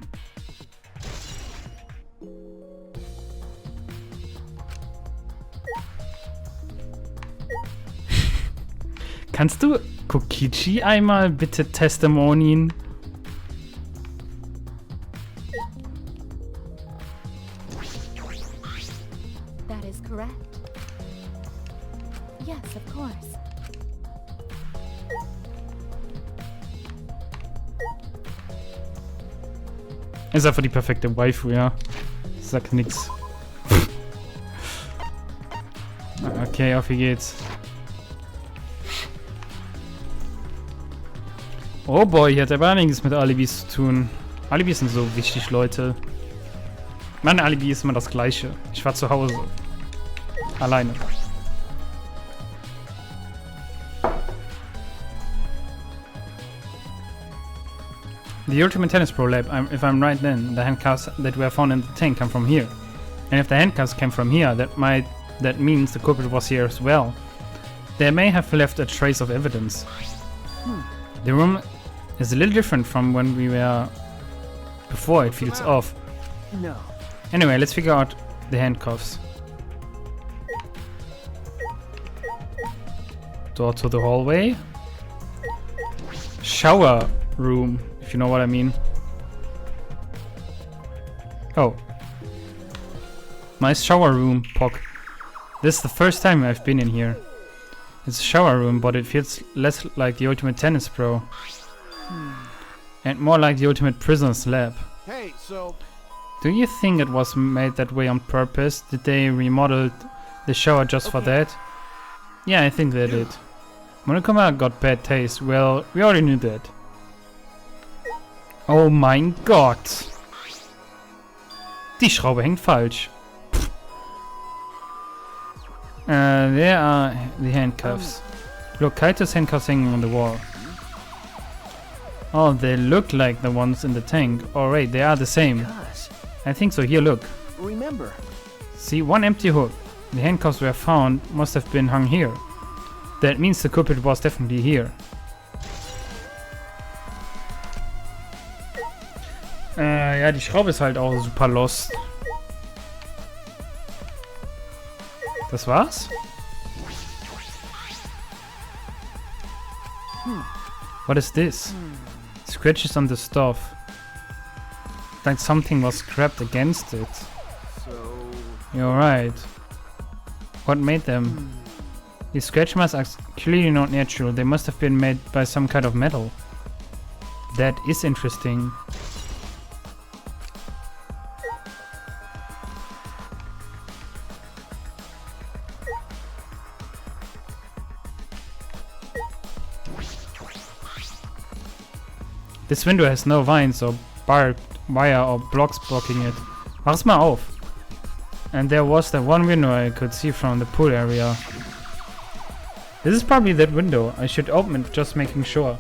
Speaker 2: Kannst du Kokichi einmal bitte testimonien?
Speaker 5: That is correct. Yes, of course.
Speaker 2: Ist einfach die perfekte Waifu, ja. Sagt nix. Okay, auf wie geht's. Oh boy, hier hat aber einiges mit Alibis zu tun. Alibis sind so wichtig, Leute. Mein Alibi ist immer das gleiche. Ich war zu Hause. Alleine. The Ultimate Tennis Pro Lab, if I'm right then, the handcuffs that were found in the tank come from here. And if the handcuffs came from here, that means the culprit was here as well. They may have left a trace of evidence. The room is a little different from when we were before, it feels off.
Speaker 4: no.
Speaker 2: Anyway, let's figure out the handcuffs. Door to the hallway. Shower room, if you know what I mean. Oh. Nice shower room, Pock. This is the first time I've been in here. It's a shower room, but it feels less like the Ultimate Tennis Pro. And more like the Ultimate Prisoner's Lab.
Speaker 3: hey, so
Speaker 2: Do you think it was made that way on purpose? Did they remodel the shower just for that? Yeah, I think they did. Monokuma got bad taste. Well, we already knew that. Oh mein Gott. Die Schraube hängt falsch. There are the handcuffs. Look, Kaito's handcuffs hanging on the wall. Oh, they look like the ones in the tank. Alright, they are the same.
Speaker 4: Cuz,
Speaker 2: I think so. Here, look.
Speaker 4: remember,
Speaker 2: See, one empty hook. The handcuffs were found, must have been hung here. That means the culprit was definitely here. Ja, die Schraube ist halt auch super lost. Das war's? What is this? Scratches on the stuff. Like something was scrapped against it.
Speaker 4: so...
Speaker 2: You're right. What made them? These scratch marks are clearly not natural. They must have been made by some kind of metal. That is interesting. This window has no vines or barbed wire or blocks blocking it. Mach's mal auf. And there was that one window I could see from the pool area. This is probably that window. I should open it, just making sure.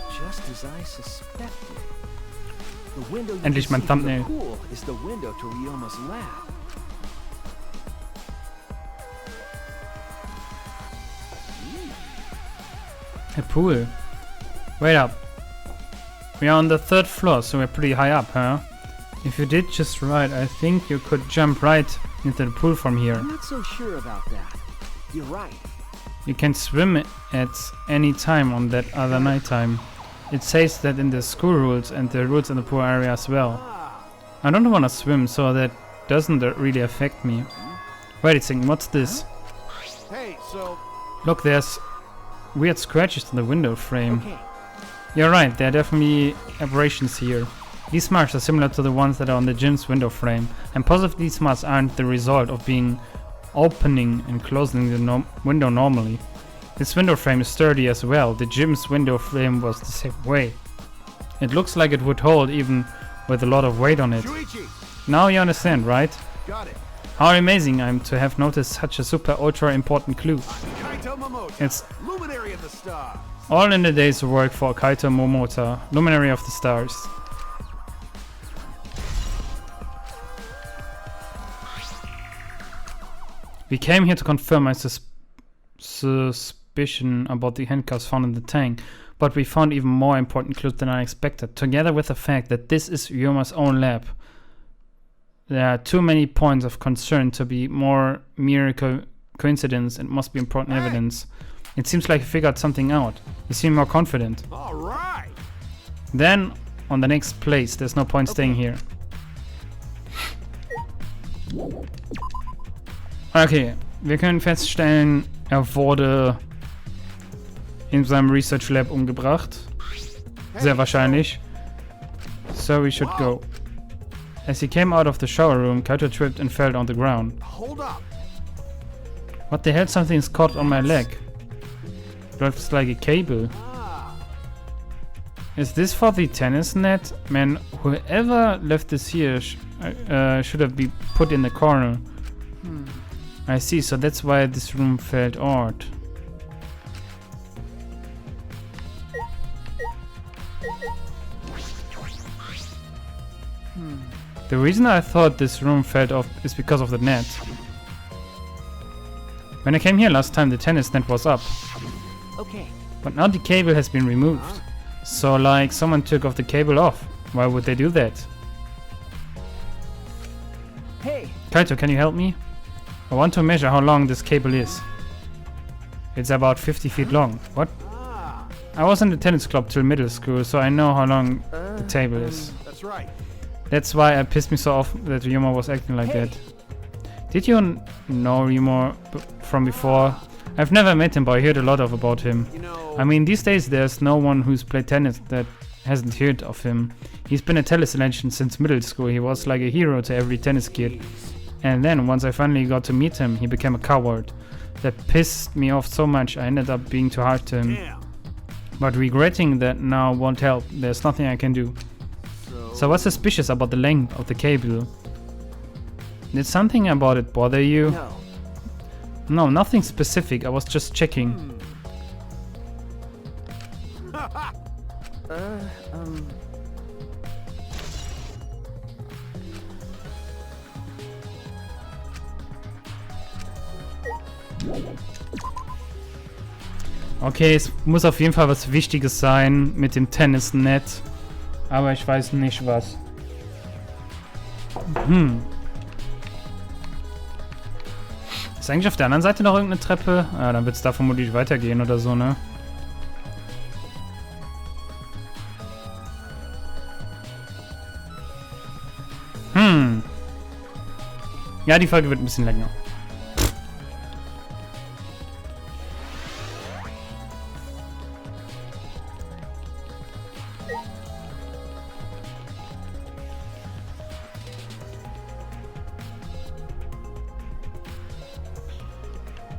Speaker 4: Just as I suspected. The window you
Speaker 2: Endlich
Speaker 4: can
Speaker 2: mein
Speaker 4: see from the
Speaker 2: Thumbnail.
Speaker 4: pool is the window to Ryoma's lab.
Speaker 2: A pool. Wait up. We are on the 3rd floor, so we're pretty high up, huh? If you did just right, I think you could jump right into the pool from here.
Speaker 4: I'm not so sure about that. You're right.
Speaker 2: You can swim at any time on that other nighttime. It says that in the school rules and the rules in the pool area as well. I don't want to swim, so that doesn't really affect me. Wait a second, what's this?
Speaker 3: Hey, so
Speaker 2: Look, there's weird scratches on the window frame.
Speaker 4: Okay.
Speaker 2: You're right, there are definitely aberrations here. These marks are similar to the ones that are on the gym's window frame. I'm positive these marks aren't the result of being opening and closing the window normally. This window frame is sturdy as well. The gym's window frame was the same way. It looks like it would hold even with a lot of weight on it.
Speaker 3: Shuichi,
Speaker 2: Now you understand, right?
Speaker 3: got it.
Speaker 2: How amazing I'm to have noticed such a super ultra important clue.
Speaker 3: Kaito Momota,
Speaker 2: It's
Speaker 3: luminary of the stars.
Speaker 2: all in the day's work for Kaito Momota, luminary of the stars. We came here to confirm my suspicion about the handcuffs found in the tank, but we found even more important clues than I expected, together with the fact that this is Ryoma's own lab. There are too many points of concern to be more mere coincidence and must be important evidence. It seems like you figured something out. You seem more confident.
Speaker 3: All right.
Speaker 2: Then, on the next place, there's no point staying here. Okay, wir können feststellen, er wurde in seinem Research Lab umgebracht. Sehr wahrscheinlich. So we should go. As he came out of the shower room, Kaito tripped and fell on the ground.
Speaker 3: Hold up.
Speaker 2: What the hell? Something's caught on my leg. Looks like a cable. Is this for the tennis net? Man, whoever left this here should have been put in the corner. I see, so that's why this room felt odd. The reason I thought this room felt off is because of the net. When I came here last time, the tennis net was up.
Speaker 4: Okay.
Speaker 2: But now the cable has been removed. So like someone took off the cable off. Why would they do that?
Speaker 4: Hey,
Speaker 2: Kaito, can you help me? I want to measure how long this cable is. It's about 50 feet long. What? I was in the tennis club till middle school, so I know how long the table is.
Speaker 3: That's right.
Speaker 2: That's why it pissed me so off that Ryoma was acting like that. Did you know Ryoma from before? I've never met him, but I heard a lot about him.
Speaker 3: You know,
Speaker 2: I mean, these days there's no one who's played tennis that hasn't heard of him. He's been a tennis legend since middle school. He was like a hero to every tennis kid. And then, once I finally got to meet him, he became a coward. That pissed me off so much, I ended up being too hard to him.
Speaker 3: damn.
Speaker 2: But regretting that now won't help. There's nothing I can do. So what's suspicious about the length of the cable? Did something about it bother you?
Speaker 4: No.
Speaker 2: No, nothing specific. I was just checking. Okay, es muss auf jeden Fall was Wichtiges sein mit dem Tennisnet. Aber ich weiß nicht was. Ist eigentlich auf der anderen Seite noch irgendeine Treppe? Ah, dann wird es da vermutlich weitergehen oder so, ne? Ja, die Folge wird ein bisschen länger.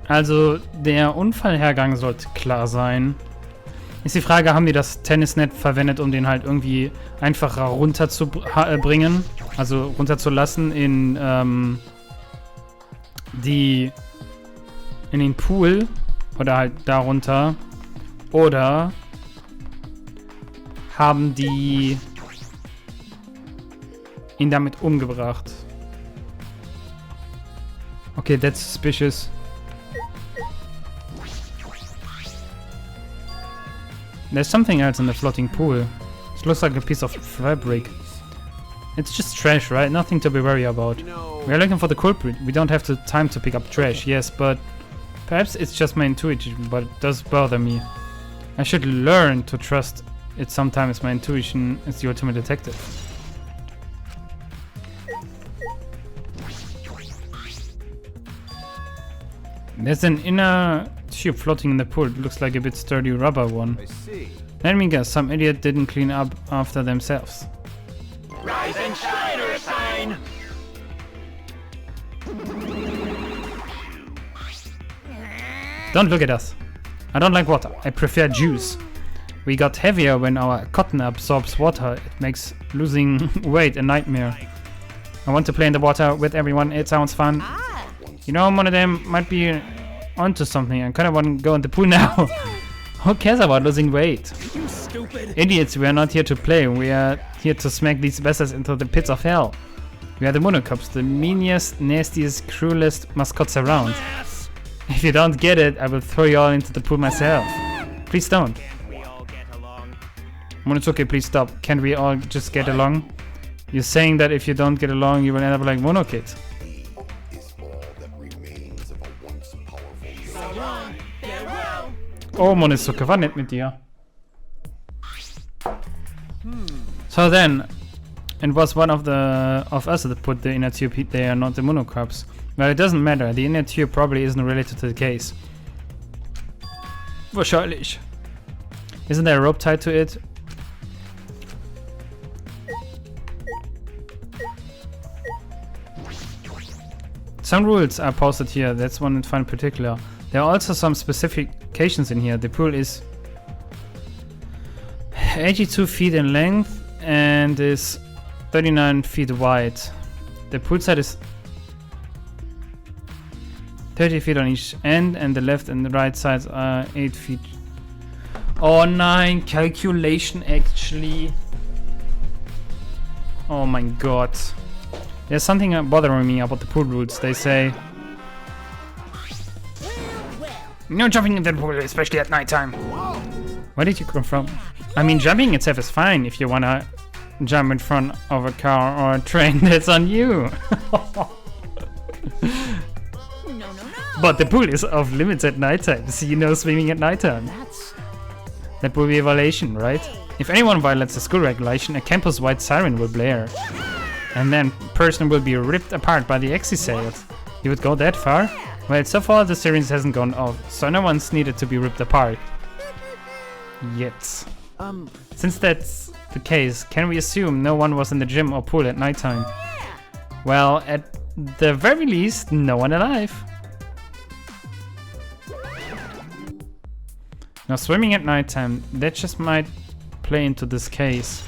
Speaker 2: Also, der Unfallhergang sollte klar sein. Ist die Frage, haben die das Tennisnet verwendet, um den halt irgendwie einfacher runterzubringen? Also runterzulassen in den Pool oder halt darunter. Oder haben die ihn damit umgebracht? Okay, that's suspicious. There's something else in the floating pool. It looks like a piece of fabric. It's just trash, right? Nothing to be worried about. We are looking for the culprit. We don't have the time to pick up trash, yes, but perhaps it's just my intuition, but it does bother me. I should learn to trust it sometimes. My intuition is the ultimate detective. There's an inner tube floating in the pool. It looks like a bit sturdy rubber one.
Speaker 3: I see.
Speaker 2: Let me guess, some idiot didn't clean up after themselves.
Speaker 3: Rise and shine, or sign.
Speaker 2: Don't look at us. I don't like water. I prefer juice. We got heavier when our cotton absorbs water. It makes losing weight a nightmare. I want to play in the water with everyone. It sounds fun. You know, one of them might be onto something. I kind of want to go in the pool now. Who cares about losing weight?
Speaker 3: You stupid.
Speaker 2: Idiots, we are not here to play. We are here to smack these bastards into the pits of hell. We are the Monocops, the meanest, nastiest, cruelest mascots around.
Speaker 3: Ass.
Speaker 2: If you don't get it, I will throw you all into the pool myself. Please don't.
Speaker 3: We all get along.
Speaker 2: Monosuke, please stop. Can't we all just get along? You're saying that if you don't get along, you will end up like Monokid.
Speaker 6: Is all that remains of a once powerful
Speaker 3: So long. Farewell.
Speaker 2: Oh, Monosuke, war nett mit dir. So then, it was one of us that put the inner tube there, not the Monocops. Well, it doesn't matter. The inner tube probably isn't related to the case. Wahrscheinlich. Isn't there a rope tied to it? Some rules are posted here. That's one I find particular. There are also some specifications in here. The pool is 82 feet in length and is 39 feet wide. The pool side is 30 feet on each end, and the left and the right sides are 8 feet. Oh nein, calculation actually. Oh my god. There's something bothering me about the pool rules. They say no jumping in the pool, especially at nighttime. Where did you come from? I mean, jumping itself is fine if you wanna jump in front of a car or a train. That's on you. But the pool is off limits at nighttime, so you know swimming at nighttime. That will be a violation, right? If anyone violates the school regulation, a campus-wide siren will blare. And then person will be ripped apart by the exisales. You would go that far? Well, so far the sirens hasn't gone off, so no one's needed to be ripped apart. Yet. Since that's the case, can we assume no one was in the gym or pool at nighttime? Well, at the very least, no one alive. Now swimming at nighttime, that just might play into this case.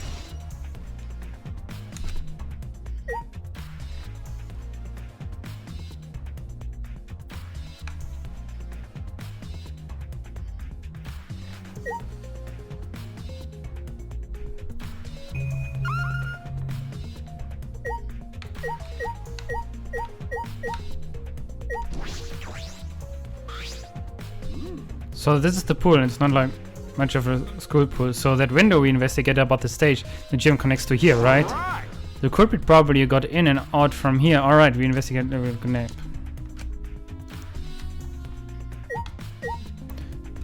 Speaker 2: So this is the pool, and it's not like much of a school pool. So that window we investigated about the stage, the gym connects to here, right?
Speaker 3: Alright.
Speaker 2: The culprit probably got in and out from here. Alright, we investigate the connect.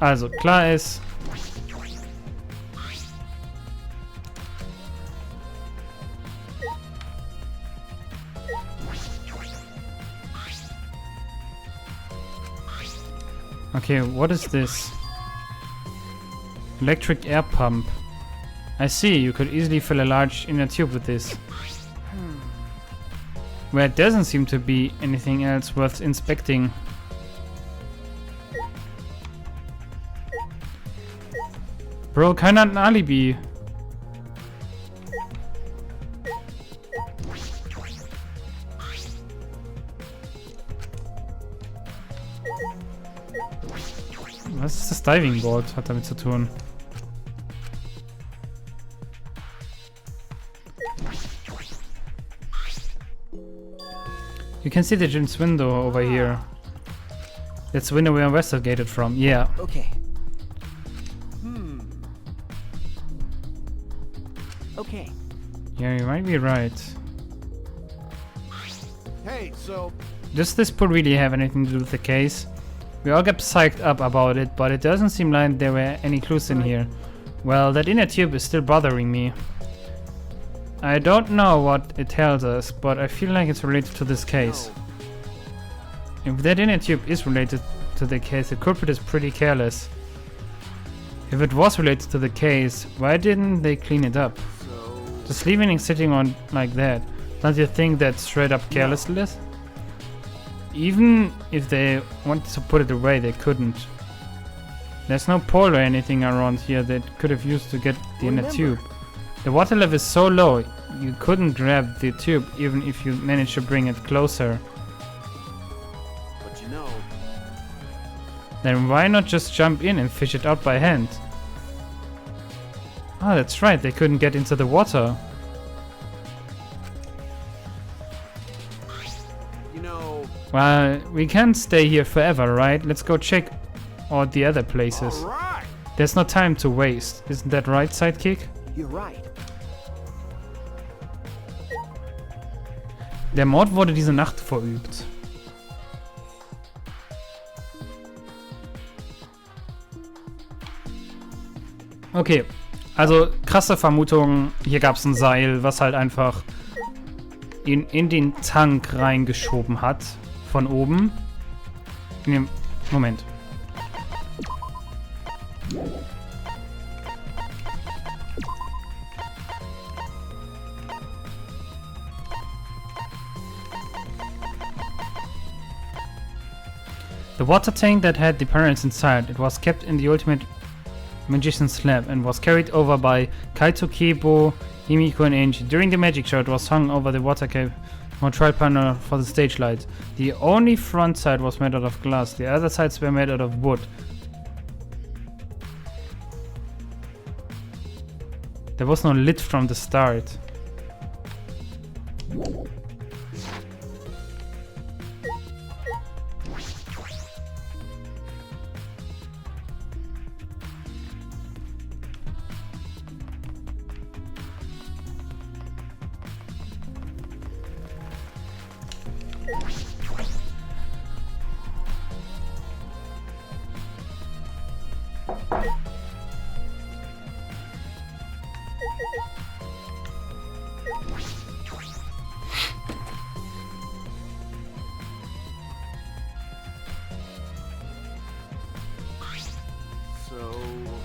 Speaker 2: Also, klar ist... Okay, what is this? Electric air pump. I see, you could easily fill a large inner tube with this. Where it doesn't seem to be anything else worth inspecting. Bro, keiner hat ein Alibi. Was ist das Diving Board? Hat damit zu tun. You can see the gym's window over here. That's the window we investigated from. Yeah.
Speaker 4: Okay. Okay.
Speaker 2: Yeah, you might be right.
Speaker 3: Hey, so
Speaker 2: Does this pool really have anything to do with the case? We all get psyched up about it, but it doesn't seem like there were any clues in here. Well, that inner tube is still bothering me. I don't know what it tells us, but I feel like it's related to this case. If that inner tube is related to the case, the culprit is pretty careless. If it was related to the case, why didn't they clean it up? Just leaving it sitting on like that, don't you think that's straight up carelessness? Even if they wanted to put it away, they couldn't. There's no pole or anything around here that could have used to get the inner tube. The water level is so low, you couldn't grab the tube even if you managed to bring it closer.
Speaker 3: but you know,
Speaker 2: Then why not just jump in and fish it out by hand? Oh, that's right, they couldn't get into the water.
Speaker 3: you know,
Speaker 2: Well, we can't stay here forever, right? Let's go check out the other places.
Speaker 3: alright.
Speaker 2: There's no time to waste. Isn't that right, Sidekick?
Speaker 4: You're right.
Speaker 2: Der Mord wurde diese Nacht verübt. Okay, also krasse Vermutung. Hier gab es ein Seil, was halt einfach in den Tank reingeschoben hat. Von oben. Moment. The water tank that had the parents inside, it was kept in the ultimate magician's lab and was carried over by Kaito, Kebo, Himiko and Angie. During the magic show, it was hung over the water control panel for the stage lights. The only front side was made out of glass, the other sides were made out of wood. There was no lid from the start.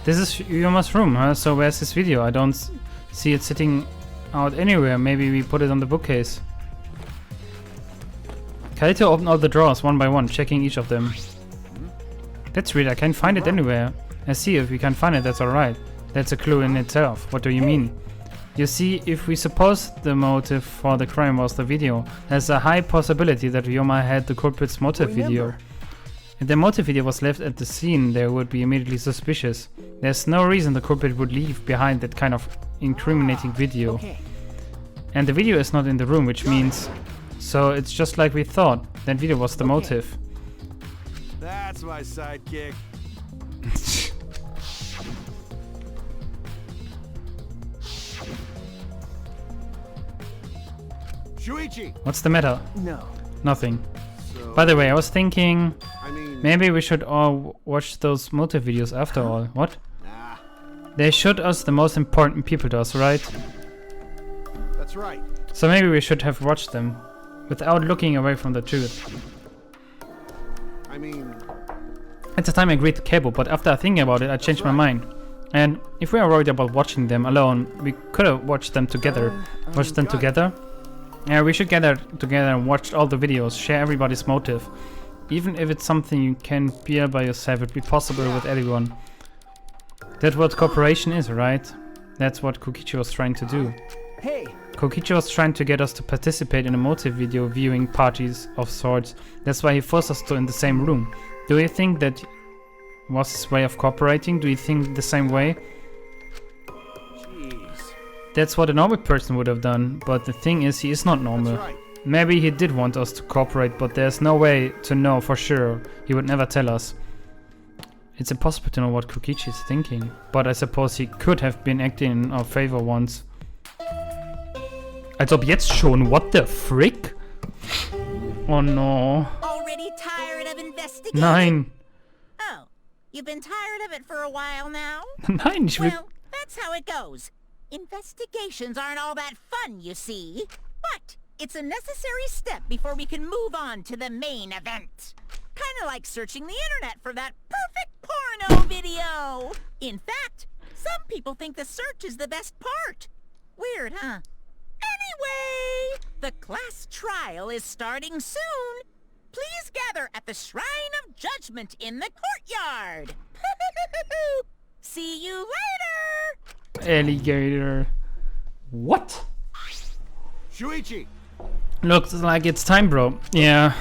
Speaker 2: This is Ryoma's room, huh? So where's his video? I don't see it sitting out anywhere. Maybe we put it on the bookcase. Kaito opened all the drawers one by one, checking each of them. That's weird, I can't find it anywhere. I see, if we can't find it, that's alright. That's a clue in itself. What do you mean? You see, if we suppose the motive for the crime was the video, there's a high possibility that Ryoma had the culprit's motive video. If the motive video was left at the scene, they would be immediately suspicious. There's no reason the culprit would leave behind that kind of incriminating video.
Speaker 4: Okay.
Speaker 2: And the video is not in the room, which means... So it's just like we thought, that video was the motive.
Speaker 3: That's my sidekick. Shuichi!
Speaker 2: What's the matter?
Speaker 4: No.
Speaker 2: Nothing.
Speaker 3: So,
Speaker 2: By the way, I was thinking...
Speaker 3: I mean,
Speaker 2: Maybe we should all watch those motive videos after all. What?
Speaker 3: nah,
Speaker 2: They showed us the most important people to us, right?
Speaker 3: that's right.
Speaker 2: So maybe we should have watched them, without looking away from the truth.
Speaker 3: I mean,
Speaker 2: At the time I agreed to cable, but after thinking about it I changed my mind. And if we are worried about watching them alone, we could have watched them together. Watched them together? Yeah, we should gather together and watch all the videos, share everybody's motive. Even if it's something you can bear by yourself, it'd be possible with everyone. That's what cooperation is, right? That's what Kokichi was trying to do.
Speaker 4: Hey,
Speaker 2: Kokichi was trying to get us to participate in a motive video viewing parties of sorts. That's why he forced us to in the same room. Do you think that was his way of cooperating? Do you think the same way?
Speaker 3: jeez.
Speaker 2: That's what a normal person would have done, but the thing is he is not normal.
Speaker 3: That's right.
Speaker 2: Maybe he did want us to cooperate, but there's no way to know for sure. He would never tell us. It's impossible to know what Kokichi is thinking, but I suppose he could have been acting in our favor once. Als ob jetzt schon, what the frick? Oh no.
Speaker 1: Already tired of investigating?
Speaker 2: Nein.
Speaker 1: Oh, you've been tired of it for a while now?
Speaker 2: Nein, ich will...
Speaker 1: Well, that's how it goes. Investigations aren't all that fun, you see. But it's a necessary step before we can move on to the main event. Kinda like searching the internet for that perfect porno video. In fact, some people think the search is the best part. Weird, huh? Anyway, the class trial is starting soon. Please gather at the Shrine of Judgment in the courtyard. See you later!
Speaker 2: Alligator. What?
Speaker 3: Shuichi!
Speaker 2: Looks like it's time, bro. Yeah.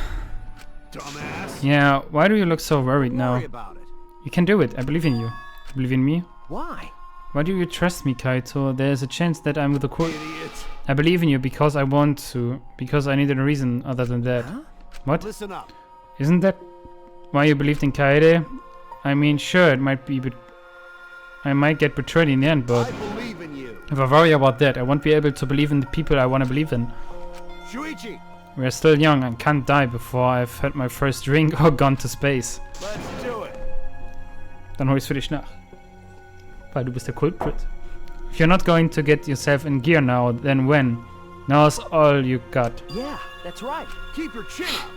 Speaker 3: Dumbass.
Speaker 2: Yeah, why do you look so worried
Speaker 3: Don't
Speaker 2: now?
Speaker 3: worry about it.
Speaker 2: You can do it, I believe in you. You believe in me?
Speaker 4: why?
Speaker 2: Why do you trust me, Kaito? There's a chance that I'm the court.
Speaker 3: Idiot.
Speaker 2: I believe in you because I want to. Because I needed a reason other than that.
Speaker 4: Huh?
Speaker 2: What?
Speaker 3: Listen up.
Speaker 2: Isn't that why you believed in Kaede? I mean, sure, it might be, but I might get betrayed in the end, but
Speaker 3: I believe in you.
Speaker 2: if I worry about that, I won't be able to believe in the people I want to believe in.
Speaker 3: Shuichi,
Speaker 2: We're still young and can't die before I've had my first drink or gone to space.
Speaker 3: let's do it.
Speaker 2: Dann hol ich's für dich nach. Weil du bist der Culprit. If you're not going to get yourself in gear now, then when? Now's all you got.
Speaker 4: Yeah, that's right.
Speaker 3: Keep your chin up.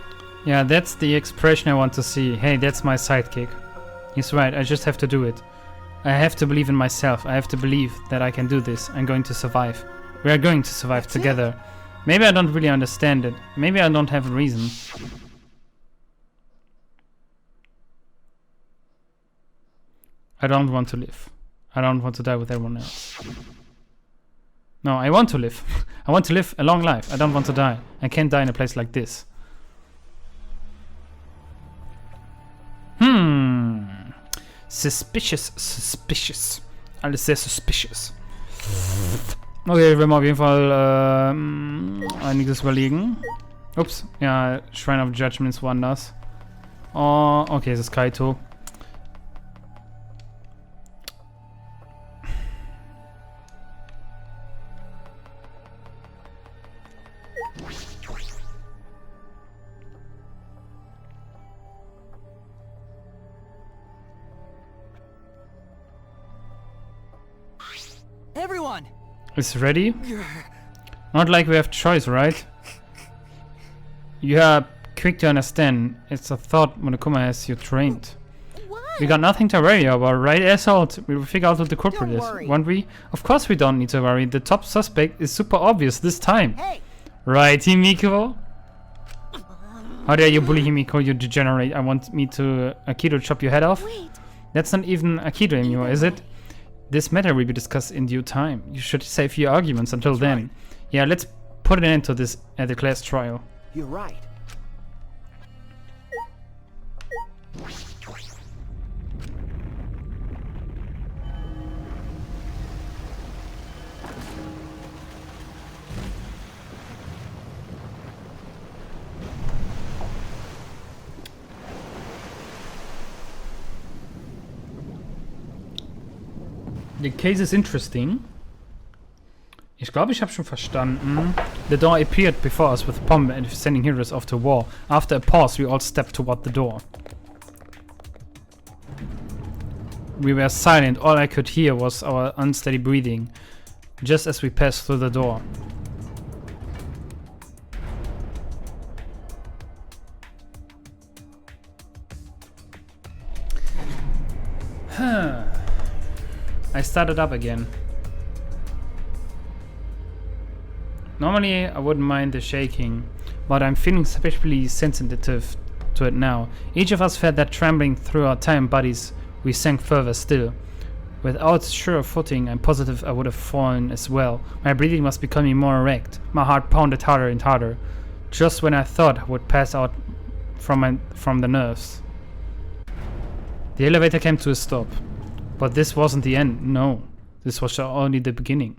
Speaker 2: Yeah, that's the expression I want to see. Hey, that's my sidekick. He's right, I just have to do it. I have to believe in myself. I have to believe that I can do this. I'm going to survive. We are going to survive together. Maybe I don't really understand it. Maybe I don't have a reason. I don't want to live. I don't want to die with everyone else. No, I want to live. I want to live a long life. I don't want to die. I can't die in a place like this. Suspicious, suspicious. Alles sehr suspicious. Okay, ich will mal auf jeden Fall einiges überlegen. Ups, ja, Shrine of Judgment ist woanders. Oh, okay, es ist Kaito.
Speaker 4: Everyone!
Speaker 2: Is ready? Not like we have choice, right? You are quick to understand. It's a thought Monokuma has you trained. We got nothing to worry about, right, asshole? We will figure out what the culprit is,
Speaker 1: worry.
Speaker 2: won't we? Of course we don't need to worry. The top suspect is super obvious this time.
Speaker 1: Hey,
Speaker 2: Right, Himiko? How dare you bully Himiko, you degenerate? I want me to Aikido chop your head off?
Speaker 5: Wait.
Speaker 2: That's not even Aikido anymore, is it? This matter will be discussed in due time. You should save your arguments until then. Yeah, let's put an end to this at the class trial.
Speaker 4: You're right.
Speaker 2: The case is interesting. Ich glaube, ich habe schon verstanden. The door appeared before us with a bomb and sending heroes off to war. After a pause, we all stepped toward the door. We were silent. All I could hear was our unsteady breathing, just as we passed through the door. I started up again. Normally I wouldn't mind the shaking, but I'm feeling especially sensitive to it now. Each of us felt that trembling through our tired bodies. We sank further still. Without sure footing, I'm positive I would have fallen as well. My breathing was becoming more erect. My heart pounded harder and harder, just when I thought I would pass out from the nerves. The elevator came to a stop. But this wasn't the end, no. This was only the beginning.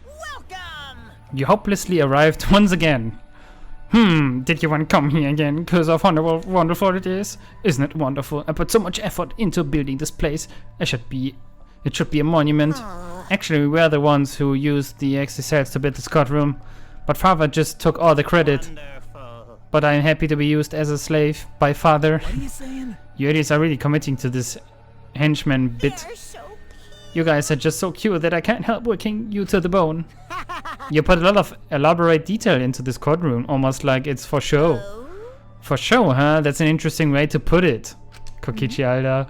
Speaker 1: Welcome!
Speaker 2: You hopelessly arrived once again. Did you want to come here again because of how wonderful it is? Isn't it wonderful? I put so much effort into building this place. It should be a monument. Actually, we were the ones who used the exercise to build this courtroom. But Father just took all the credit.
Speaker 3: Wonderful.
Speaker 2: But I'm happy to be used as a slave by Father.
Speaker 4: What are you saying?
Speaker 2: You idiots are really committing to this henchman bit.
Speaker 1: They're so
Speaker 2: You guys are just so cute that I can't help working you to the bone. You put a lot of elaborate detail into this courtroom, almost like it's for show. For show, huh? That's an interesting way to put it. Kokichi, Alter.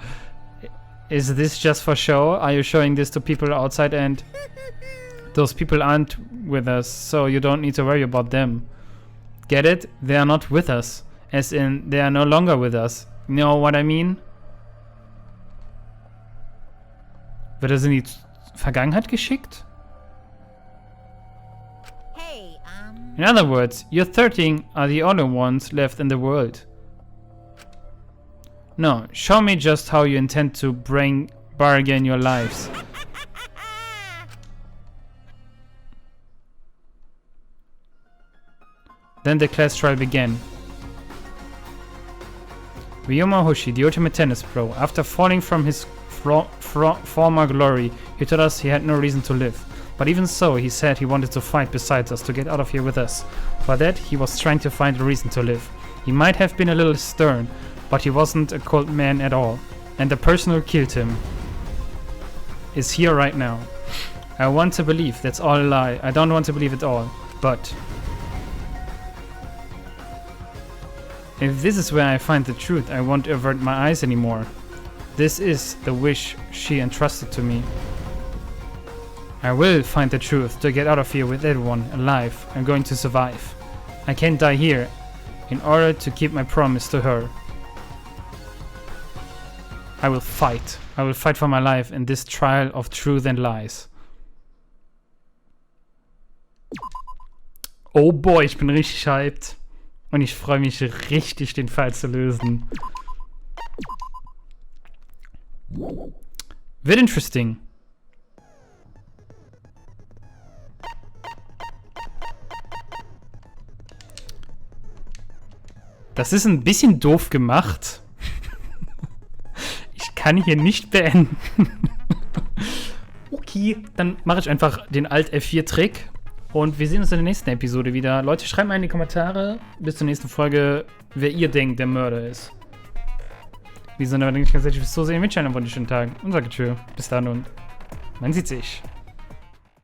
Speaker 2: Is this just for show? Are you showing this to people outside and those people aren't with us, so you don't need to worry about them? Get it? They are not with us. As in, they are no longer with us. You know what I mean? Wird er in die Vergangenheit geschickt?
Speaker 1: Hey,
Speaker 2: In other words, you 13 are the only ones left in the world. No, show me just how you intend to bargain your lives. Then the class trial began. Ryoma Hoshi, the ultimate tennis pro, after falling from his former glory, he told us he had no reason to live. But even so, he said he wanted to fight beside us to get out of here with us. For that, he was trying to find a reason to live. He might have been a little stern, but he wasn't a cold man at all. And the person who killed him is here right now. I want to believe that's all a lie. I don't want to believe it all, but if this is where I find the truth, I won't avert my eyes anymore. This is the wish she entrusted to me. I will find the truth to get out of here with everyone alive. I'm going to survive. I can't die here in order to keep my promise to her. I will fight. I will fight for my life in this trial of truth and lies. Oh boy, ich bin richtig hyped. Und ich freue mich richtig, den Fall zu lösen. Wird interesting. Das ist ein bisschen doof gemacht. Ich kann hier nicht beenden. Okay, dann mache ich einfach den Alt F4-Trick. Und wir sehen uns in der nächsten Episode wieder. Leute, schreibt mal in die Kommentare bis zur nächsten Folge, wer ihr denkt, der Mörder ist. Wir sind aber nicht ganz herzlich fürs Zusehen. Ich wünsche euch einen wunderschönen Tag und sage tschö. Bis dann und man sieht sich.